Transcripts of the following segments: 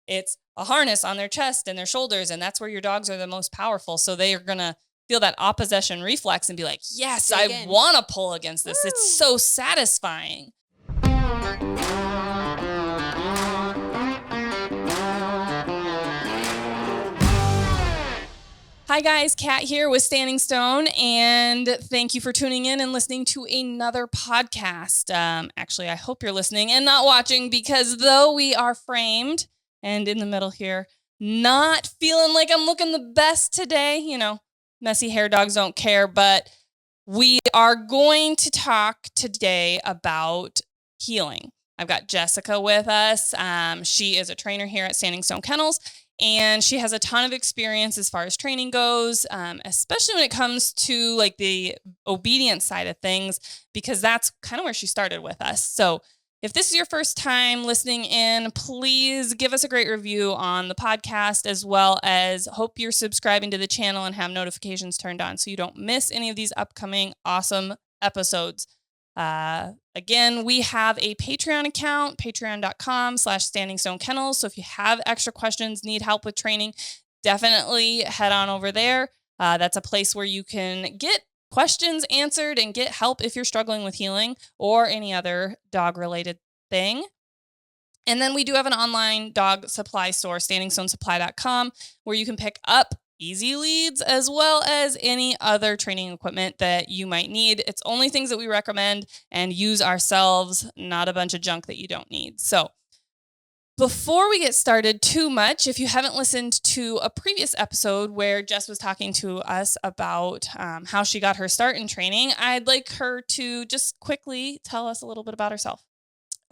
it's a harness on their chest and their shoulders, and that's where your dogs are the most powerful. So they are going to feel that opposition reflex and be like, yes, I want to pull against this. Woo! It's so satisfying. Hi guys, Kat here with Standing Stone, and thank you for tuning in and listening to another podcast. Actually, I hope you're listening and not watching, because though we are framed and in the middle here, not feeling like I'm looking the best today, messy hair dogs don't care, but we are going to talk today about healing. I've got Jessica with us. She is a trainer here at Standing Stone Kennels, and she has a ton of experience as far as training goes, especially when it comes to like the obedience side of things, because that's kind of where she started with us. So if this is your first time listening in, please give us a great review on the podcast, as well as hope you're subscribing to the channel and have notifications turned on so you don't miss any of these upcoming awesome episodes. Again, we have a Patreon account, patreon.com/standingstonekennels. So if you have extra questions, need help with training, definitely head on over there. That's a place where you can get questions answered and get help if you're struggling with healing or any other dog-related thing. And then we do have an online dog supply store, standingstonesupply.com, where you can pick up easy leads as well as any other training equipment that you might need. It's only things that we recommend and use ourselves, not a bunch of junk that you don't need. So before we get started too much, if you haven't listened to a previous episode where Jess was talking to us about how she got her start in training, I'd like her to just quickly tell us a little bit about herself.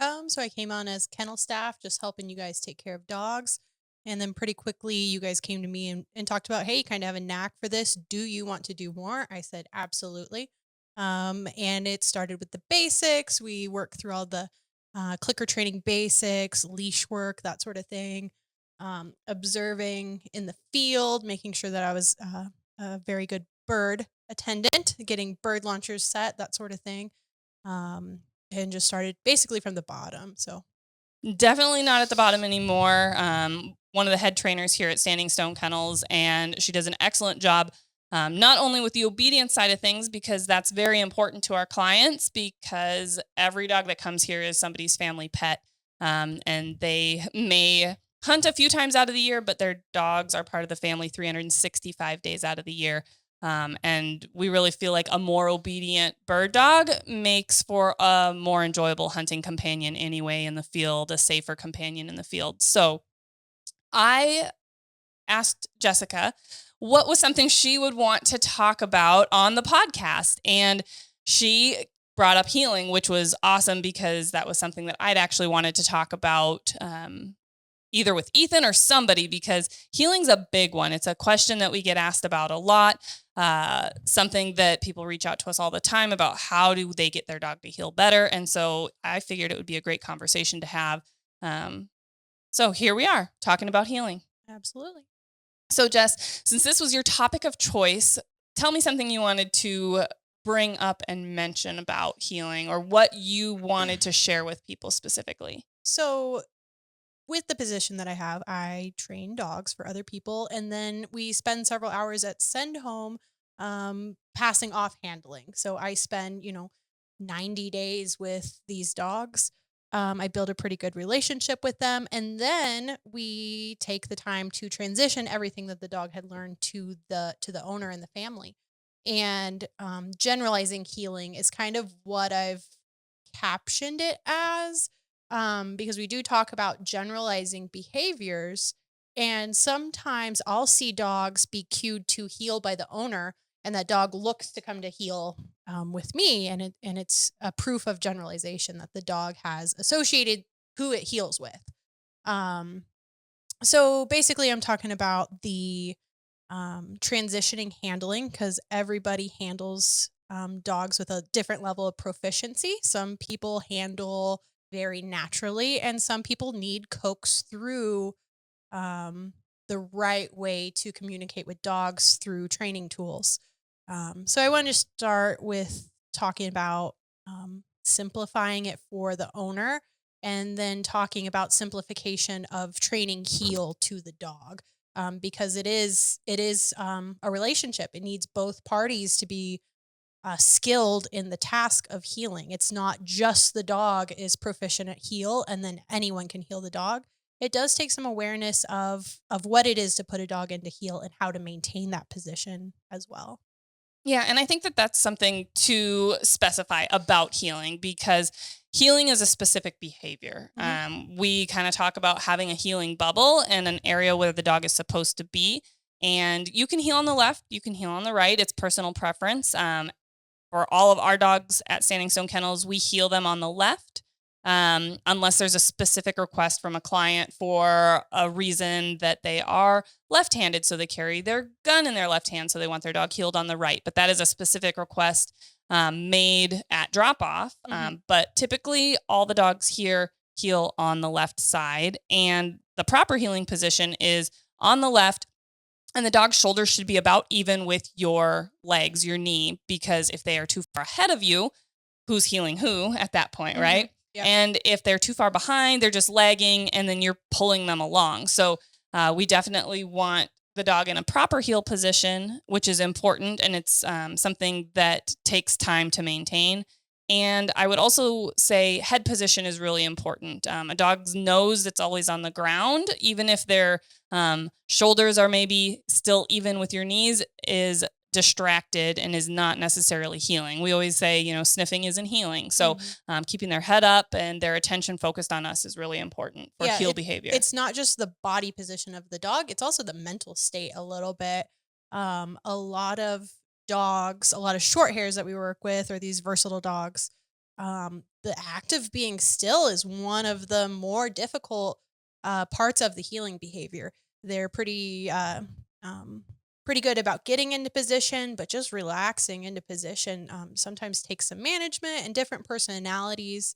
So I came on as kennel staff, just helping you guys take care of dogs. And then pretty quickly, you guys came to me and talked about, hey, you kind of have a knack for this. Do you want to do more? I said, absolutely. And it started with the basics. We worked through all the clicker training basics, leash work, that sort of thing. Observing in the field, making sure that I was a very good bird attendant, getting bird launchers set, that sort of thing. And just started basically from the bottom. So definitely not at the bottom anymore. One of the head trainers here at Standing Stone Kennels, and she does an excellent job, not only with the obedience side of things, because that's very important to our clients, because every dog that comes here is somebody's family pet, and they may hunt a few times out of the year, but their dogs are part of the family 365 days out of the year. And we really feel like a more obedient bird dog makes for a more enjoyable hunting companion anyway in the field, a safer companion in the field. So I asked Jessica what was something she would want to talk about on the podcast. And she brought up healing, which was awesome, because that was something that I'd actually wanted to talk about, either with Ethan or somebody, because healing's a big one. It's a question that we get asked about a lot. Something that people reach out to us all the time about, how do they get their dog to heal better? And so I figured it would be a great conversation to have. So here we are talking about healing. absolutely. So Jess, since this was your topic of choice, tell me something you wanted to bring up and mention about healing, or what you wanted to share with people specifically. So with the position that I have, I train dogs for other people, and then we spend several hours at send home passing off handling. So I spend, 90 days with these dogs. I build a pretty good relationship with them, and then we take the time to transition everything that the dog had learned to the owner and the family. And generalizing healing is kind of what I've captioned it as, because we do talk about generalizing behaviors. And sometimes I'll see dogs be cued to heal by the owner, and that dog looks to come to heal with me. And it's a proof of generalization that the dog has associated who it heals with. So basically, I'm talking about the transitioning handling, because everybody handles dogs with a different level of proficiency. Some people handle very naturally, and some people need coaxed through the right way to communicate with dogs through training tools. So I want to start with talking about simplifying it for the owner. and then talking about simplification of training heel to the dog. Because it is a relationship. It needs both parties to be skilled in the task of healing. It's not just the dog is proficient at heel and then anyone can heal the dog. It does take some awareness of what it is to put a dog into heel and how to maintain that position as well. Yeah, and I think that that's something to specify about healing because healing is a specific behavior. Hmm. We kind of talk about having a healing bubble and an area where the dog is supposed to be. And you can heal on the left, you can heal on the right. It's personal preference. For all of our dogs at Standing Stone Kennels, we heal them on the left. Unless there's a specific request from a client for a reason that they are left-handed, so they carry their gun in their left hand, so they want their dog healed on the right. But that is a specific request made at drop-off. Hmm. But typically, all the dogs here heal on the left side, and the proper healing position is on the left, and the dog's shoulders should be about even with your legs, your knee, because if they are too far ahead of you, who's healing who at that point, Hmm. right? Yep. And if they're too far behind, they're just lagging and then you're pulling them along. So we definitely want the dog in a proper heel position, which is important. And it's something that takes time to maintain. And I would also say head position is really important. A dog's nose that's always on the ground, even if their shoulders are maybe still even with your knees, is distracted and is not necessarily healing. We always say, sniffing isn't healing. So Hmm. keeping their head up and their attention focused on us is really important for Yeah, heel behavior. it's not just the body position of the dog, it's also the mental state a little bit. A lot of dogs, a lot of short hairs that we work with, or these versatile dogs, the act of being still is one of the more difficult parts of the healing behavior. They're um, pretty good about getting into position, but just relaxing into position sometimes takes some management, and different personalities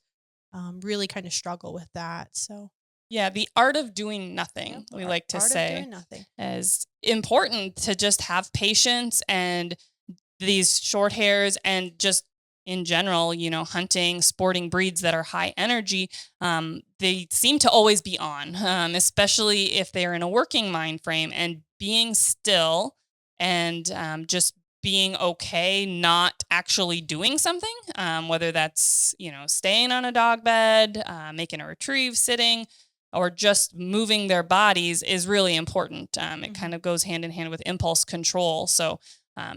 really kind of struggle with that. So, Yeah, the art of doing yep, nothing, the we like to art of say, doing nothing. is important to just have patience and these short hairs and just in general, hunting, sporting breeds that are high energy, they seem to always be on, especially if they're in a working mind frame and being still and just being okay, not actually doing something, whether that's, staying on a dog bed, making a retrieve, sitting, or just moving their bodies is really important. It Hmm. kind of goes hand in hand with impulse control. So,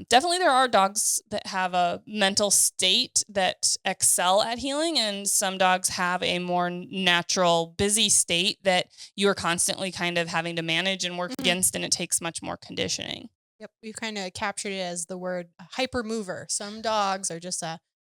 definitely, there are dogs that have a mental state that excel at healing, and some dogs have a more natural, busy state that you are constantly kind of having to manage and work Hmm. against, and it takes much more conditioning. Yep, you kind of captured it as the word hyper mover. Some dogs are just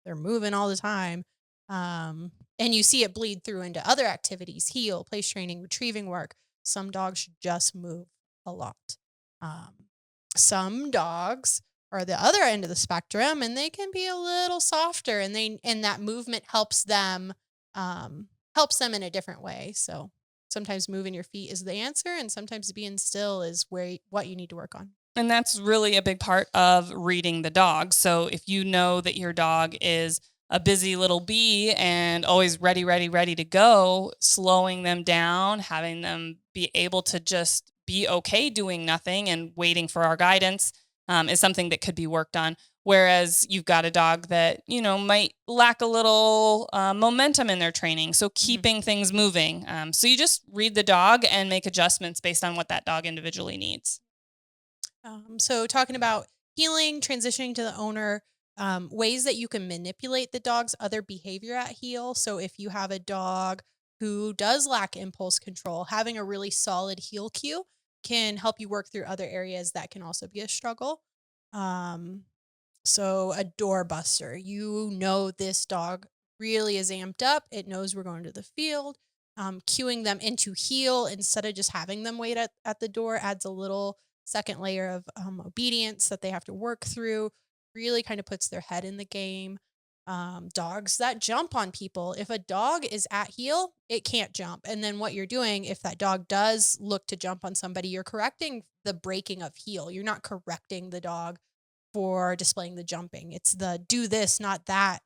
they're moving all the time, and you see it bleed through into other activities: heel, place training, retrieving work. Some dogs just move a lot. Um, some dogs are the other end of the spectrum, and they can be a little softer, and that movement helps them in a different way. So sometimes moving your feet is the answer, and sometimes being still is what you need to work on. And that's really a big part of reading the dog. So if you know that your dog is a busy little bee and always ready, ready, ready to go, slowing them down, having them be able to just be okay doing nothing and waiting for our guidance is something that could be worked on. Whereas you've got a dog that, might lack a little momentum in their training. So Mhm. keeping things moving. So you just read the dog and make adjustments based on what that dog individually needs. So talking about healing, transitioning to the owner, ways that you can manipulate the dog's other behavior at heel. So if you have a dog who does lack impulse control, having a really solid heel cue can help you work through other areas that can also be a struggle. Um, so a doorbuster, you know this dog really is amped up. It knows we're going to the field. Cueing them into heel instead of just having them wait at the door adds a little second layer of obedience that they have to work through. Really kind of puts their head in the game. Dogs that jump on people. If a dog is at heel, it can't jump. And then what you're doing, if that dog does look to jump on somebody, you're correcting the breaking of heel. You're not correcting the dog for displaying the jumping. It's the do this, not that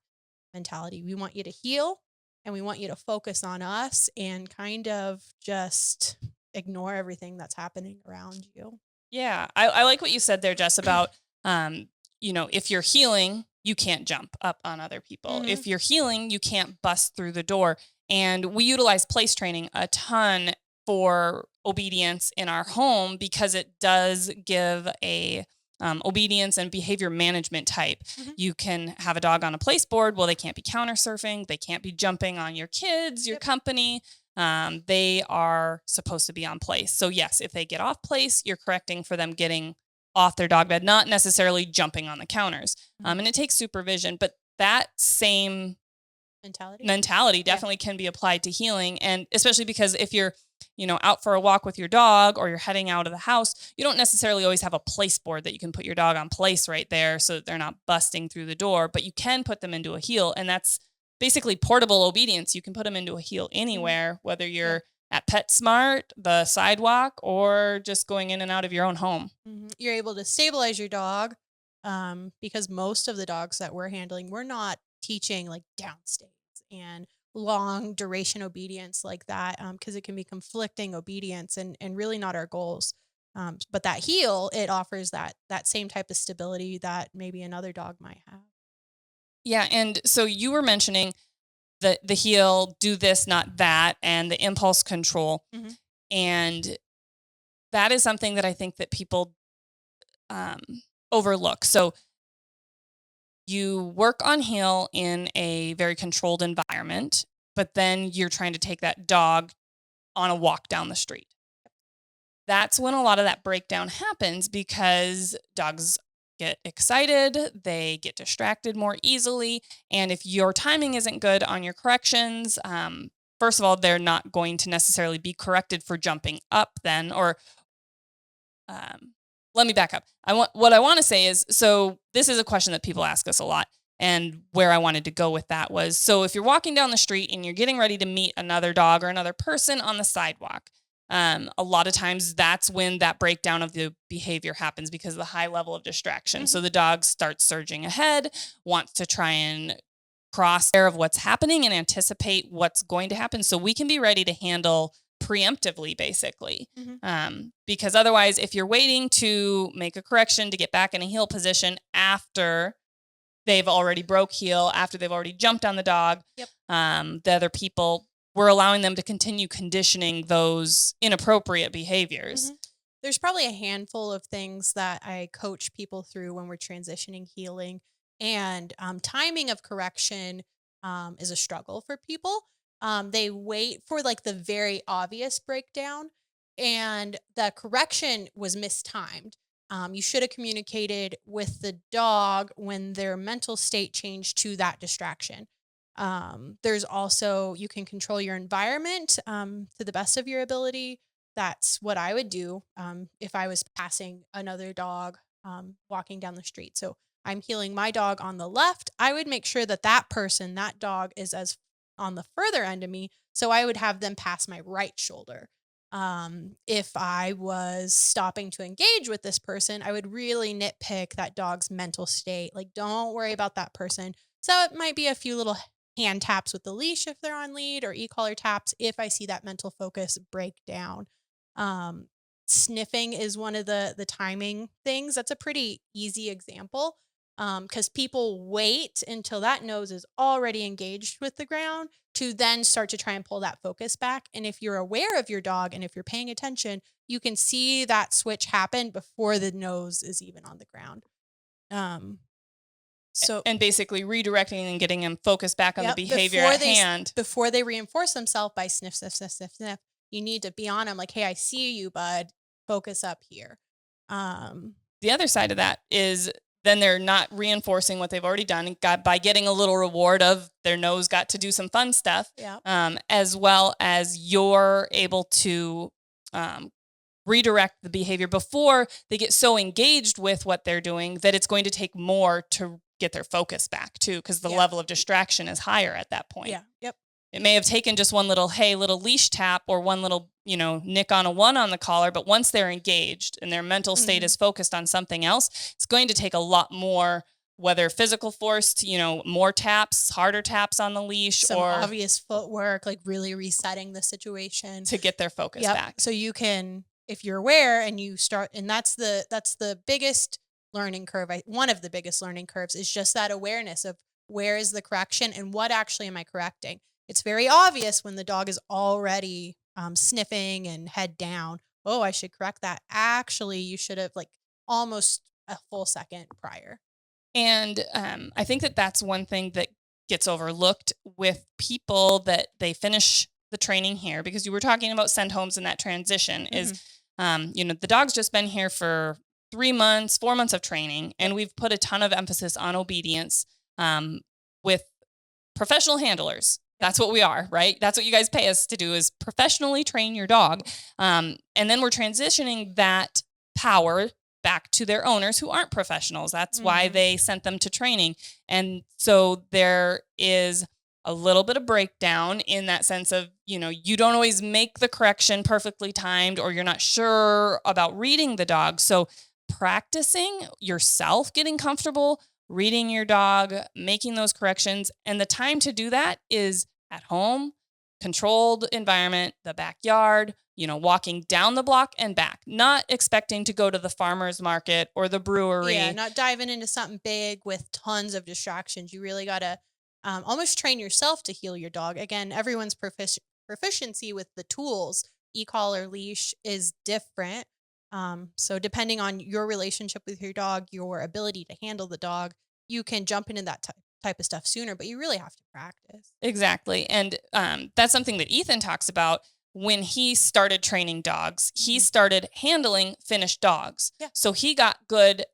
mentality. We want you to heel. and we want you to focus on us and kind of just ignore everything that's happening around you. Yeah, I like what you said there, Jess, about, if you're healing, you can't jump up on other people. Mhm. If you're healing, you can't bust through the door. And we utilize place training a ton for obedience in our home because it does give a obedience and behavior management type. Mhm. You can have a dog on a place board. Well, they can't be counter surfing. They can't be jumping on your kids, your Yep. company. They are supposed to be on place. So yes, if they get off place, you're correcting for them getting off their dog bed, not necessarily jumping on the counters. Mhm. And it takes supervision, but that same Mentality? mentality Yeah. definitely can be applied to healing. And especially because if you're, out for a walk with your dog or you're heading out of the house, you don't necessarily always have a place board that you can put your dog on place right there so that they're not busting through the door, but you can put them into a heel. And that's basically portable obedience. You can put them into a heel anywhere, whether Yeah. you're at PetSmart, the sidewalk, or just going in and out of your own home. You're able to stabilize your dog because most of the dogs that we're handling, we're not teaching like downstays and long duration obedience like that because it can be conflicting obedience and really not our goals. But that heel, it offers that same type of stability that maybe another dog might have. Yeah. And so you were mentioning the heel, do this, not that, and the impulse control. Mhm. And that is something that I think that people um, overlook. So you work on heel in a very controlled environment, but then you're trying to take that dog on a walk down the street. That's when a lot of that breakdown happens because dogs get excited, they get distracted more easily. And if your timing isn't good on your corrections, first of all, they're not going to necessarily be corrected for jumping up then, or let me back up. What I want to say is, so this is a question that people ask us a lot. And where I wanted to go with that was, so if you're walking down the street and you're getting ready to meet another dog or another person on the sidewalk, a lot of times that's when that breakdown of the behavior happens because of the high level of distraction. So Mhm. the dog starts surging ahead, wants to try and cross air of what's happening and anticipate what's going to happen. So we can be ready to handle preemptively, basically. Mhm. Because otherwise, if you're waiting to make a correction to get back in a heel position after they've already broke heel, after they've already jumped on the dog, Yep. the other people, we're allowing them to continue conditioning those inappropriate behaviors. Mhm. There's probably a handful of things that I coach people through when we're transitioning healing, and timing of correction is a struggle for people. They wait for like the very obvious breakdown, and the correction was mistimed. You should have communicated with the dog when their mental state changed to that distraction. There's also, you can control your environment to the best of your ability. That's what I would do if I was passing another dog walking down the street. So I'm healing my dog on the left. I would make sure that that person, that dog, is as on the further end of me. So I would have them pass my right shoulder. If I was stopping to engage with this person, I would really nitpick that dog's mental state. Like, don't worry about that person. So it might be a few little hand taps with the leash if they're on lead, or e-collar taps if I see that mental focus break down. Um, Sniffing is one of the timing things. That's a pretty easy example because people wait until that nose is already engaged with the ground to then start to try and pull that focus back. And if you're aware of your dog and if you're paying attention, you can see that switch happen before the nose is even on the ground. Um, so And basically redirecting and getting them focused back on the Yep, behavior at hand. before they reinforce themselves by sniff, sniff, sniff, sniff, sniff, you need to be on them like, "Hey, I see you, bud. Focus up here." Um, The other side of that is then they're not reinforcing what they've already done by getting a little reward of their nose got to do some fun stuff, yeah. as well as you're able to um, redirect the behavior before they get so engaged with what they're doing that it's going to take more to get their focus back too, because the Yeah. level of distraction is higher at that point. Yeah. Yep. It may have taken just one little, hey, little leash tap or one little, nick on a one on the collar. But once they're engaged and their mental state Mhm. is focused on something else, it's going to take a lot more whether physical force to, more taps, harder taps on the leash, Some or obvious footwork, like really resetting the situation. to get their focus Yep. back. So you can, if you're aware and you start, and that's the biggest learning curve. One of the biggest learning curves is just that awareness of where is the correction and what actually am I correcting. It's very obvious when the dog is already sniffing and head down. Oh, I should correct that. Actually, you should have like almost a full second prior. And I think that that's one thing that gets overlooked with people that they finish the training here, because you were talking about send homes and that transition is, the dog's just been here for 3 months, 4 months of training, and we've put a ton of emphasis on obedience with professional handlers. That's what we are, right? That's what you guys pay us to do, is professionally train your dog. And then we're transitioning that power back to their owners who aren't professionals. That's why they sent them to training. And so there is a little bit of breakdown in that sense of, you don't always make the correction perfectly timed, or you're not sure about reading the dog. So practicing yourself, getting comfortable, reading your dog, making those corrections. And the time to do that is at home, controlled environment, the backyard, walking down the block and back, not expecting to go to the farmer's market or the brewery. Yeah, not diving into something big with tons of distractions. You really got to almost train yourself to heel your dog. Again, everyone's proficiency with the tools, e-collar, leash, is different. So depending on your relationship with your dog, your ability to handle the dog, you can jump into that type of stuff sooner, but you really have to practice. Exactly. And that's something that Ethan talks about. When he started training dogs, he started handling finished dogs. Yeah. So he got good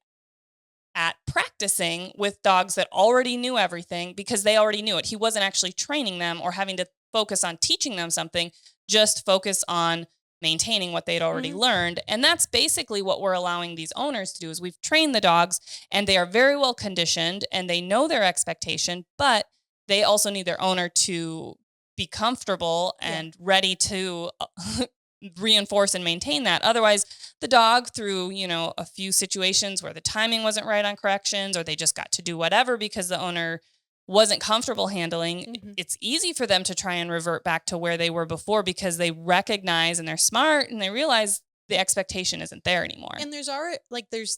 at practicing with dogs that already knew everything, because they already knew it. He wasn't actually training them or having to focus on teaching them something, just focus on maintaining what they'd already learned. And that's basically what we're allowing these owners to do, is we've trained the dogs and they are very well conditioned and they know their expectation, but they also need their owner to be comfortable and ready to reinforce and maintain that. Otherwise, the dog, through, a few situations where the timing wasn't right on corrections, or they just got to do whatever because the owner wasn't comfortable handling, it's easy for them to try and revert back to where they were before, because they recognize and they're smart and they realize the expectation isn't there anymore. And there's already there's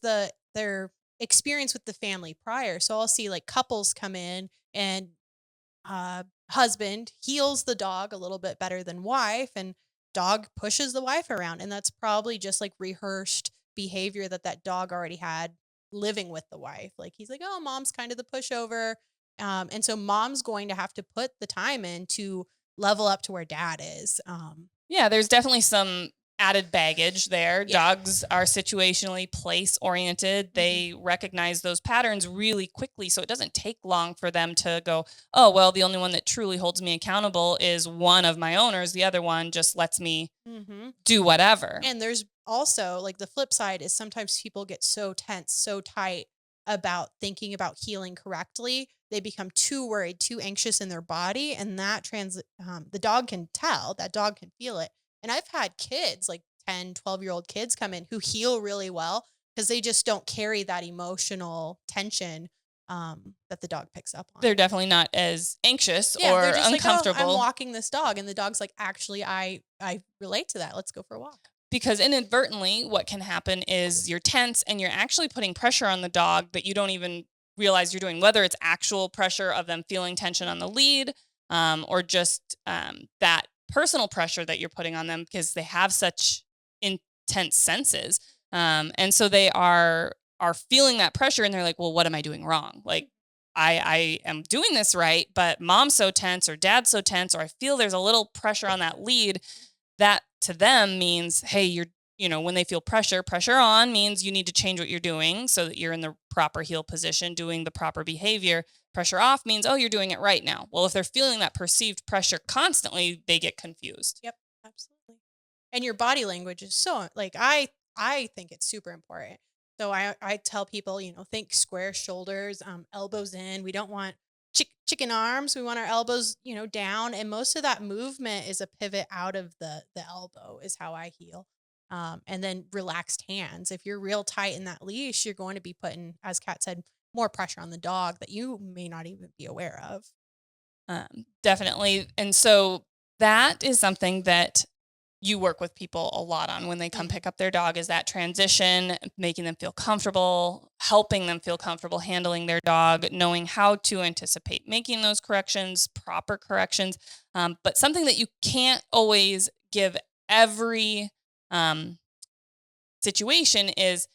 their experience with the family prior. So I'll see like couples come in and husband heals the dog a little bit better than wife, and dog pushes the wife around, and that's probably just like rehearsed behavior that dog already had living with the wife. Like he's like, oh, mom's kind of the pushover, and so mom's going to have to put the time in to level up to where dad is. Yeah, there's definitely some added baggage there. Dogs are situationally place oriented. They recognize those patterns really quickly. So it doesn't take long for them to go, oh, well, the only one that truly holds me accountable is one of my owners. The other one just lets me do whatever. And there's also like the flip side is sometimes people get so tense, so tight about thinking about healing correctly. They become too worried, too anxious in their body. And that the dog can tell, that dog can feel it. And I've had kids, like 10, 12-year-old kids come in who heal really well because they just don't carry that emotional tension that the dog picks up on. They're definitely not as anxious or they're just uncomfortable. like, oh, I'm walking this dog. And the dog's like, actually, I relate to that. Let's go for a walk. Because inadvertently, what can happen is you're tense and you're actually putting pressure on the dog that you don't even realize you're doing, whether it's actual pressure of them feeling tension on the lead, or just that personal pressure that you're putting on them because they have such intense senses. And so they are feeling that pressure and they're like, well, what am I doing wrong? Like, I am doing this right, but mom's so tense or dad's so tense, or I feel there's a little pressure on that lead. That to them means, hey, when they feel pressure on means you need to change what you're doing so that you're in the proper heel position, doing the proper behavior. Pressure off means, oh, you're doing it right now. Well, if they're feeling that perceived pressure constantly, they get confused. Yep, absolutely. And your body language is so, like, I think it's super important. So I tell people, think square shoulders, elbows in. We don't want chicken arms. We want our elbows, down. And most of that movement is a pivot out of the elbow is how I heal. And then relaxed hands. If you're real tight in that leash, you're going to be putting, as Kat said, more pressure on the dog that you may not even be aware of. Definitely. And so that is something that you work with people a lot on when they come pick up their dog, is that transition, making them feel comfortable, helping them feel comfortable handling their dog, knowing how to anticipate making those corrections, proper corrections. But something that you can't always give every situation is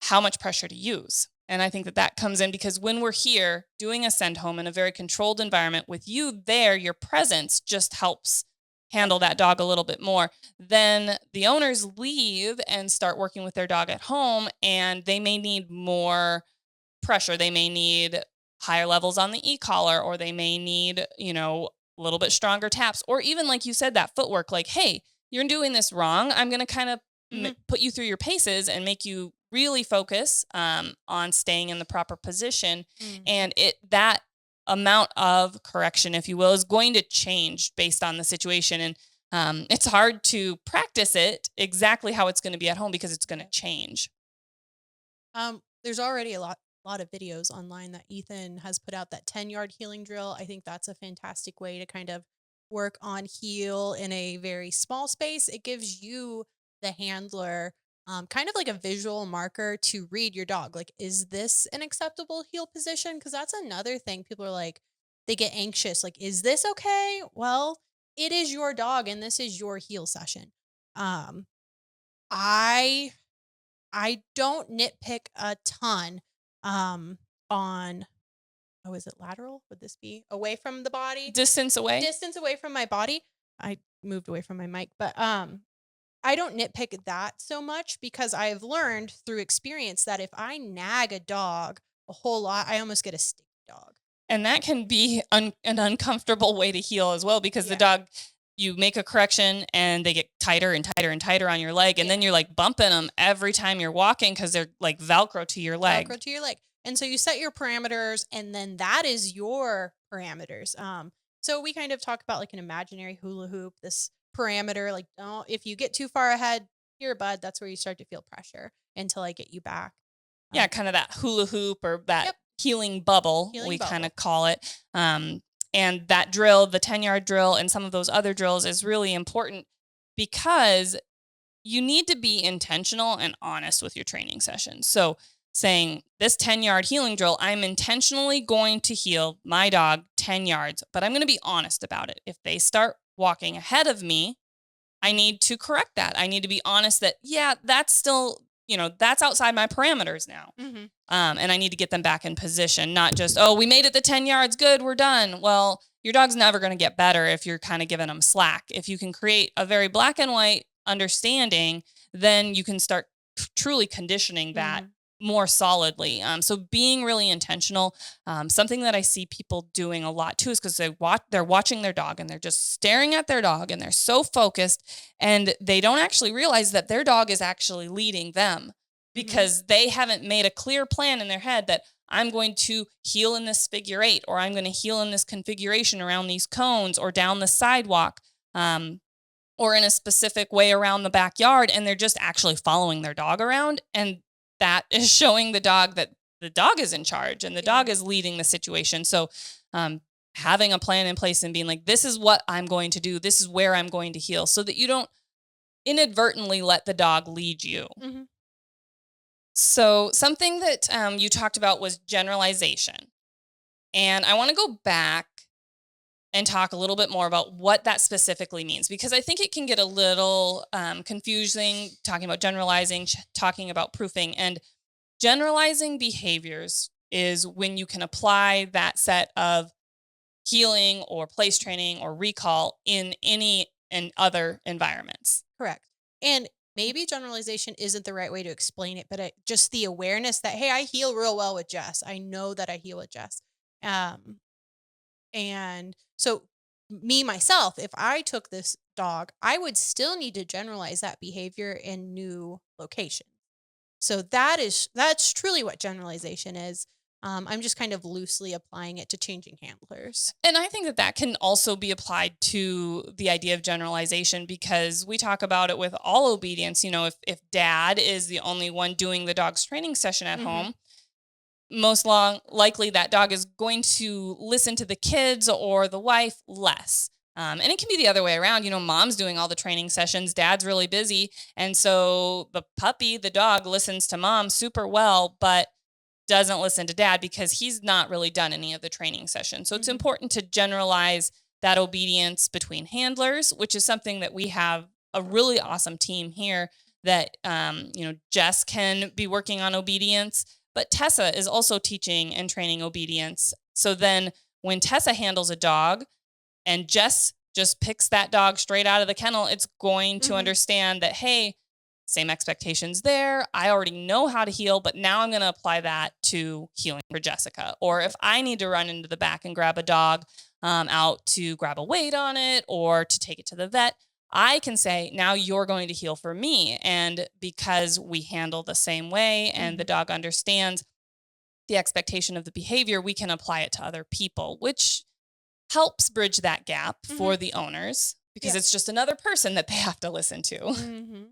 how much pressure to use. And I think that that comes in because when we're here doing a send home in a very controlled environment with you there, your presence just helps handle that dog a little bit more. Then the owners leave and start working with their dog at home, and they may need more pressure. They may need higher levels on the e-collar, or they may need, a little bit stronger taps, or even like you said, that footwork, like, hey, you're doing this wrong. I'm going to kind of put you through your paces and make you really focus on staying in the proper position. And that amount of correction, if you will, is going to change based on the situation. And it's hard to practice it exactly how it's going to be at home because it's going to change. There's already a lot of videos online that Ethan has put out, that 10-yard heeling drill. I think that's a fantastic way to kind of work on heel in a very small space. It gives you, the handler, kind of like a visual marker to read your dog. Like, is this an acceptable heel position? Because that's another thing. People are like, they get anxious. Like, is this okay? Well, it is your dog and this is your heel session. Um, I I don't nitpick a ton on, oh, is it lateral? Would this be away from the body? Distance away. Distance away from my body. I moved away from my mic, but I don't nitpick that so much because I've learned through experience that if I nag a dog a whole lot, I almost get a sticky dog. And that can be an uncomfortable way to heel as well, because the dog, you make a correction and they get tighter and tighter and tighter on your leg. And then you're like bumping them every time you're walking because they're like Velcro to your leg. Velcro to your leg. And so you set your parameters, and then that is your parameters. So we kind of talk about like an imaginary hula hoop, this parameter, like, don't, if you get too far ahead, here, bud, that's where you start to feel pressure until I get you back. Yeah, kind of that hula hoop, or that healing bubble, we kind of call it. And that drill, the 10-yard drill, and some of those other drills is really important because you need to be intentional and honest with your training sessions. So saying, this 10-yard healing drill, I'm intentionally going to heal my dog 10 yards, but I'm going to be honest about it. If they start walking ahead of me, I need to correct that. I need to be honest that, that's still, that's outside my parameters now. And I need to get them back in position, not just, we made it the 10 yards. Good, we're done. Well, your dog's never going to get better if you're kind of giving them slack. If you can create a very black and white understanding, then you can start truly conditioning that more solidly. So being really intentional, something that I see people doing a lot too, is because they're watching their dog and they're just staring at their dog and they're so focused, and they don't actually realize that their dog is actually leading them because they haven't made a clear plan in their head that I'm going to heel in this figure 8, or I'm going to heel in this configuration around these cones or down the sidewalk, or in a specific way around the backyard. And they're just actually following their dog around. And that is showing the dog that the dog is in charge and the dog is leading the situation. So having a plan in place and being like, this is what I'm going to do. This is where I'm going to heel, so that you don't inadvertently let the dog lead you. So something that you talked about was generalization. And I want to go back and talk a little bit more about what that specifically means, because I think it can get a little confusing talking about generalizing, talking about proofing. And generalizing behaviors is when you can apply that set of healing or place training or recall in any and other environments. Correct. And maybe generalization isn't the right way to explain it, but just the awareness that, hey, I heal real well with Jess. I know that I heal with Jess. And so me, myself, if I took this dog, I would still need to generalize that behavior in new locations. So that's truly what generalization is. I'm just kind of loosely applying it to changing handlers. And I think that can also be applied to the idea of generalization, because we talk about it with all obedience. If dad is the only one doing the dog's training session at home, likely that dog is going to listen to the kids or the wife less. And it can be the other way around. Mom's doing all the training sessions, dad's really busy. And so the puppy, the dog, listens to mom super well, but doesn't listen to dad because he's not really done any of the training sessions. So it's important to generalize that obedience between handlers, which is something that we have a really awesome team here that, Jess can be working on obedience, but Tessa is also teaching and training obedience. So then when Tessa handles a dog and Jess just picks that dog straight out of the kennel, it's going to understand that, hey, same expectations there. I already know how to heel, but now I'm going to apply that to healing for Jessica. Or if I need to run into the back and grab a dog out to grab a weight on it or to take it to the vet, I can say, now you're going to heal for me. And because we handle the same way and the dog understands the expectation of the behavior, we can apply it to other people, which helps bridge that gap for the owners because it's just another person that they have to listen to.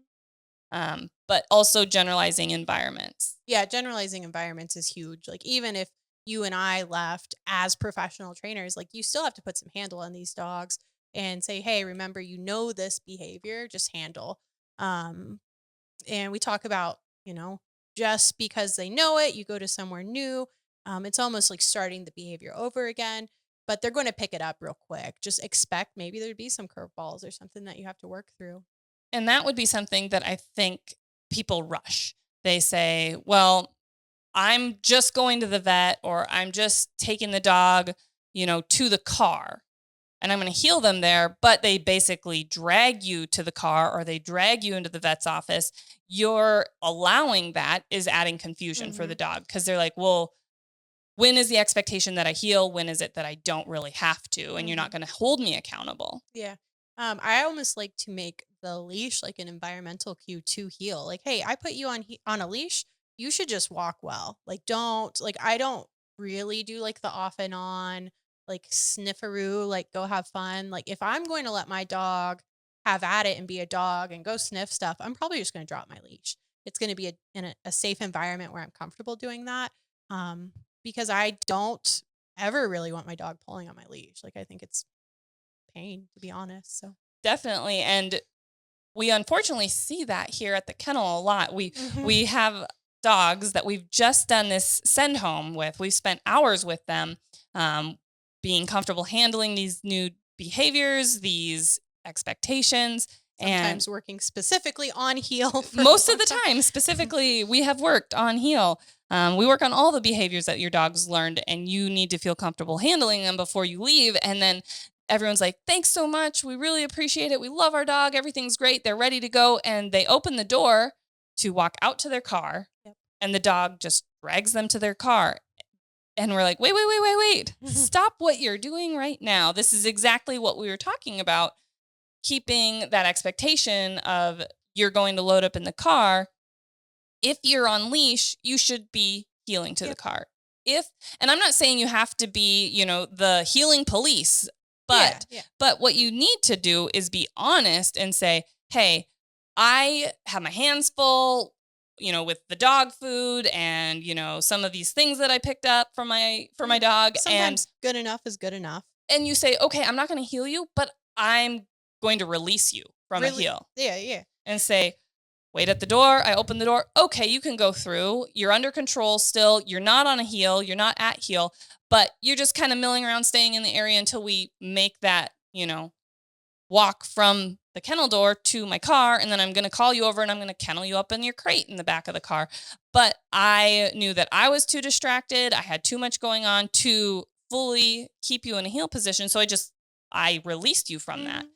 But also generalizing environments. Yeah, generalizing environments is huge. Like even if you and I left as professional trainers, like you still have to put some handle on these dogs and say, hey, remember, this behavior, just handle. And we talk about, just because they know it, you go to somewhere new. It's almost like starting the behavior over again, but they're going to pick it up real quick. Just expect maybe there'd be some curveballs or something that you have to work through. And that would be something that I think people rush. They say, well, I'm just going to the vet or I'm just taking the dog, to the car and I'm going to heal them there. But they basically drag you to the car or they drag you into the vet's office. You're allowing that is adding confusion for the dog because they're like, well, when is the expectation that I heal? When is it that I don't really have to? And you're not going to hold me accountable. Yeah. I almost like to make the leash like an environmental cue to heal. Like, hey, I put you on a leash. You should just walk well. Like, I don't really do like the off and on, like snifferoo, like go have fun. Like, if I'm going to let my dog have at it and be a dog and go sniff stuff, I'm probably just going to drop my leash. It's going to be in a safe environment where I'm comfortable doing that. Because I don't ever really want my dog pulling on my leash. Like, I think it's pain, to be honest. So definitely. And we unfortunately see that here at the kennel a lot. We have dogs that we've just done this send home with. We've spent hours with them, being comfortable handling these new behaviors, these expectations. Sometimes working specifically on heel. Most of the time, specifically, we have worked on heel. We work on all the behaviors that your dog's learned, and you need to feel comfortable handling them before you leave. And then everyone's like, thanks so much. We really appreciate it. We love our dog. Everything's great. They're ready to go. And they open the door to walk out to their car, and the dog just drags them to their car. And we're like, wait. Stop what you're doing right now. This is exactly what we were talking about. Keeping that expectation of you're going to load up in the car. If you're on leash, you should be heeling to the car. And I'm not saying you have to be, the healing police, but what you need to do is be honest and say, hey, I have my hands full, with the dog food and, some of these things that I picked up for my dog. Sometimes good enough is good enough. And you say, okay, I'm not going to heal you, but I'm going to release you from a heel. Yeah. And say, wait at the door. I open the door. Okay, you can go through. You're under control still. You're not on a heel. You're not at heel, but you're just kind of milling around, staying in the area until we make that, walk from the kennel door to my car. And then I'm going to call you over and I'm going to kennel you up in your crate in the back of the car. But I knew that I was too distracted. I had too much going on to fully keep you in a heel position. So I released you from that.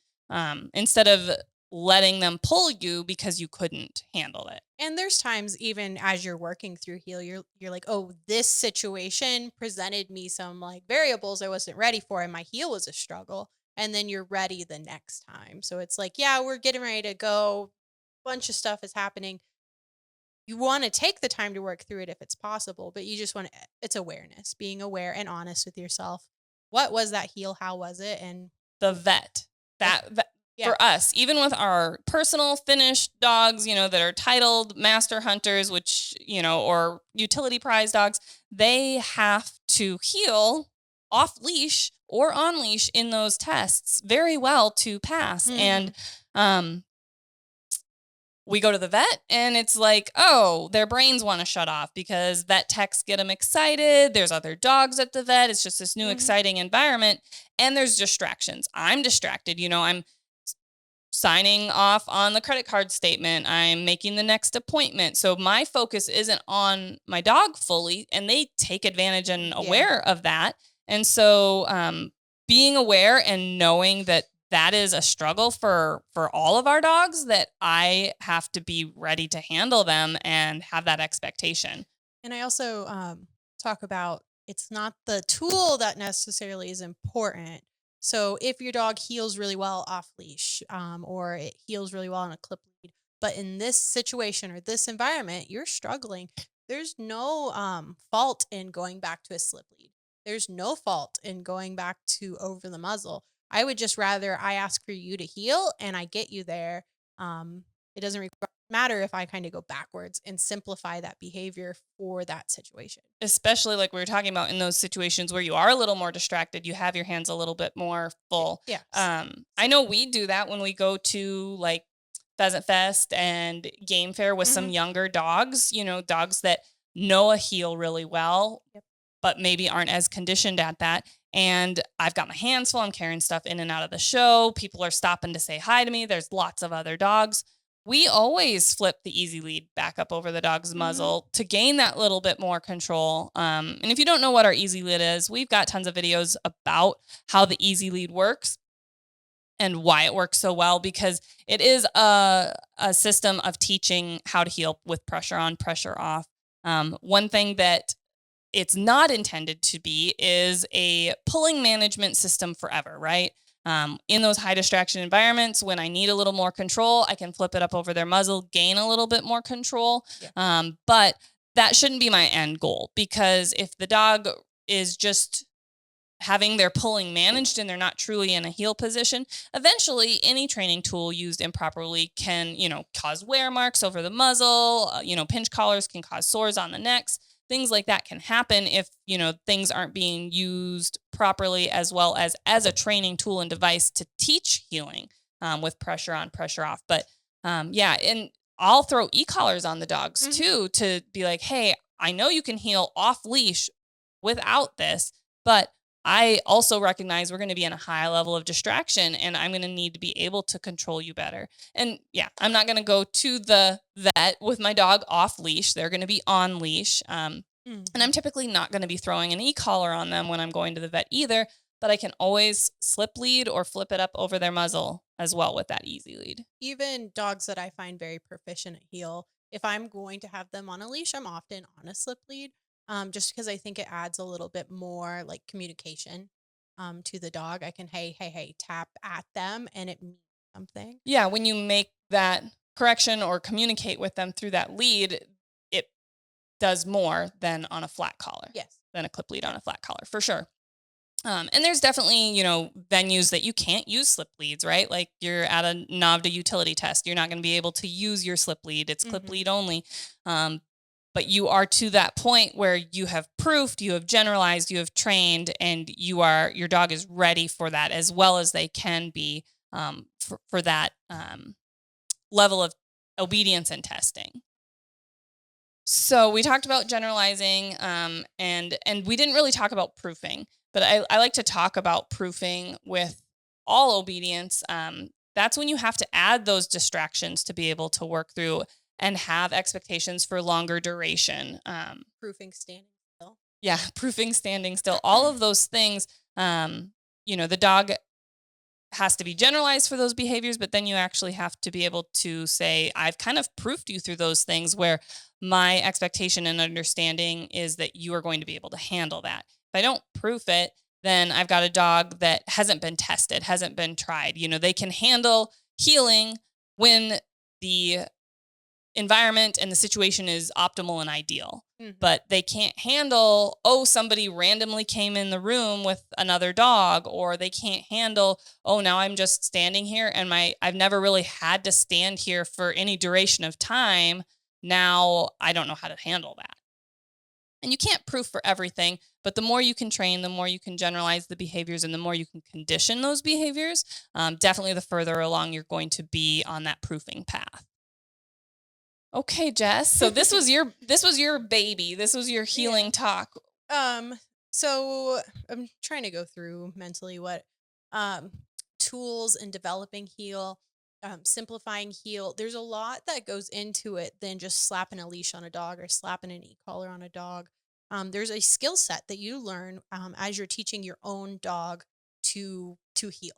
Instead of letting them pull you because you couldn't handle it. And there's times even as you're working through heel, you're like, oh, this situation presented me some like variables I wasn't ready for, and my heel was a struggle. And then you're ready the next time. So it's like, yeah, we're getting ready to go. Bunch of stuff is happening. You want to take the time to work through it if it's possible, but you just it's awareness, being aware and honest with yourself. What was that heel? How was it? And the vet. Yeah. for us, even with our personal finished dogs, that are titled master hunters, which, or utility prize dogs, they have to heel off leash or on leash in those tests very well to pass. Mm-hmm. And, we go to the vet and it's like, oh, their brains want to shut off because vet techs get them excited. There's other dogs at the vet. It's just this new exciting environment and there's distractions. I'm distracted. I'm signing off on the credit card statement. I'm making the next appointment. So my focus isn't on my dog fully and they take advantage and aware of that. And so being aware and knowing that is a struggle for all of our dogs, that I have to be ready to handle them and have that expectation. And I also talk about it's not the tool that necessarily is important. So if your dog heals really well off leash, or it heals really well on a clip lead, but in this situation or this environment, you're struggling, there's no fault in going back to a slip lead. There's no fault in going back to over the muzzle. I would just rather I ask for you to heal and I get you there. It doesn't matter if I kind of go backwards and simplify that behavior for that situation. Especially like we were talking about in those situations where you are a little more distracted, you have your hands a little bit more full. Yes. I know we do that when we go to like Pheasant Fest and Game Fair with some younger dogs, dogs that know a heel really well, but maybe aren't as conditioned at that. And I've got my hands full. I'm carrying stuff in and out of the show. People are stopping to say hi to me. There's lots of other dogs. We always flip the easy lead back up over the dog's muzzle to gain that little bit more control. And if you don't know what our easy lead is, we've got tons of videos about how the easy lead works and why it works so well, because it is a system of teaching how to heel with pressure on, pressure off. One thing that it's not intended to be is a pulling management system forever, right? In those high distraction environments, when I need a little more control, I can flip it up over their muzzle, gain a little bit more control. But that shouldn't be my end goal, because if the dog is just having their pulling managed and they're not truly in a heel position, eventually any training tool used improperly can, cause wear marks over the muzzle. Pinch collars can cause sores on the necks. Things like that can happen if, things aren't being used properly, as well as a training tool and device to teach healing with pressure on, pressure off. But and I'll throw e-collars on the dogs too, to be like, hey, I know you can heal off leash without this, but I also recognize we're going to be in a high level of distraction and I'm going to need to be able to control you better. And I'm not going to go to the vet with my dog off leash. They're going to be on leash. And I'm typically not going to be throwing an e-collar on them when I'm going to the vet either, but I can always slip lead or flip it up over their muzzle as well with that easy lead. Even dogs that I find very proficient at heel, if I'm going to have them on a leash, I'm often on a slip lead. Just because I think it adds a little bit more like communication to the dog. I can, hey, tap at them and it means something. Yeah, when you make that correction or communicate with them through that lead, it does more than on a flat collar. Yes. Than a clip lead on a flat collar, for sure. And there's definitely, venues that you can't use slip leads, right? Like you're at a NAVDA utility test. You're not going to be able to use your slip lead. It's clip lead only. But you are to that point where you have proofed, you have generalized, you have trained, and your dog is ready for that as well as they can be for that level of obedience and testing. So we talked about generalizing, and we didn't really talk about proofing, but I like to talk about proofing with all obedience. That's when you have to add those distractions to be able to work through and have expectations for longer duration. Proofing standing still. Yeah, proofing standing still. All of those things, the dog has to be generalized for those behaviors, but then you actually have to be able to say, I've kind of proofed you through those things where my expectation and understanding is that you are going to be able to handle that. If I don't proof it, then I've got a dog that hasn't been tested, hasn't been tried. They can handle healing when the environment and the situation is optimal and ideal. Mhm. But they can't handle, oh, somebody randomly came in the room with another dog, or they can't handle, oh, now I'm just standing here and I've never really had to stand here for any duration of time. Now I don't know how to handle that. And you can't proof for everything, but the more you can train, the more you can generalize the behaviors, and the more you can condition those behaviors, definitely the further along you're going to be on that proofing path. Okay, Jess. So this was your baby. This was your healing talk. So I'm trying to go through mentally what um tools in developing heal, simplifying heal. There's a lot that goes into it than just slapping a leash on a dog or slapping an e-collar on a dog. There's a skill set that you learn as you're teaching your own dog to heal.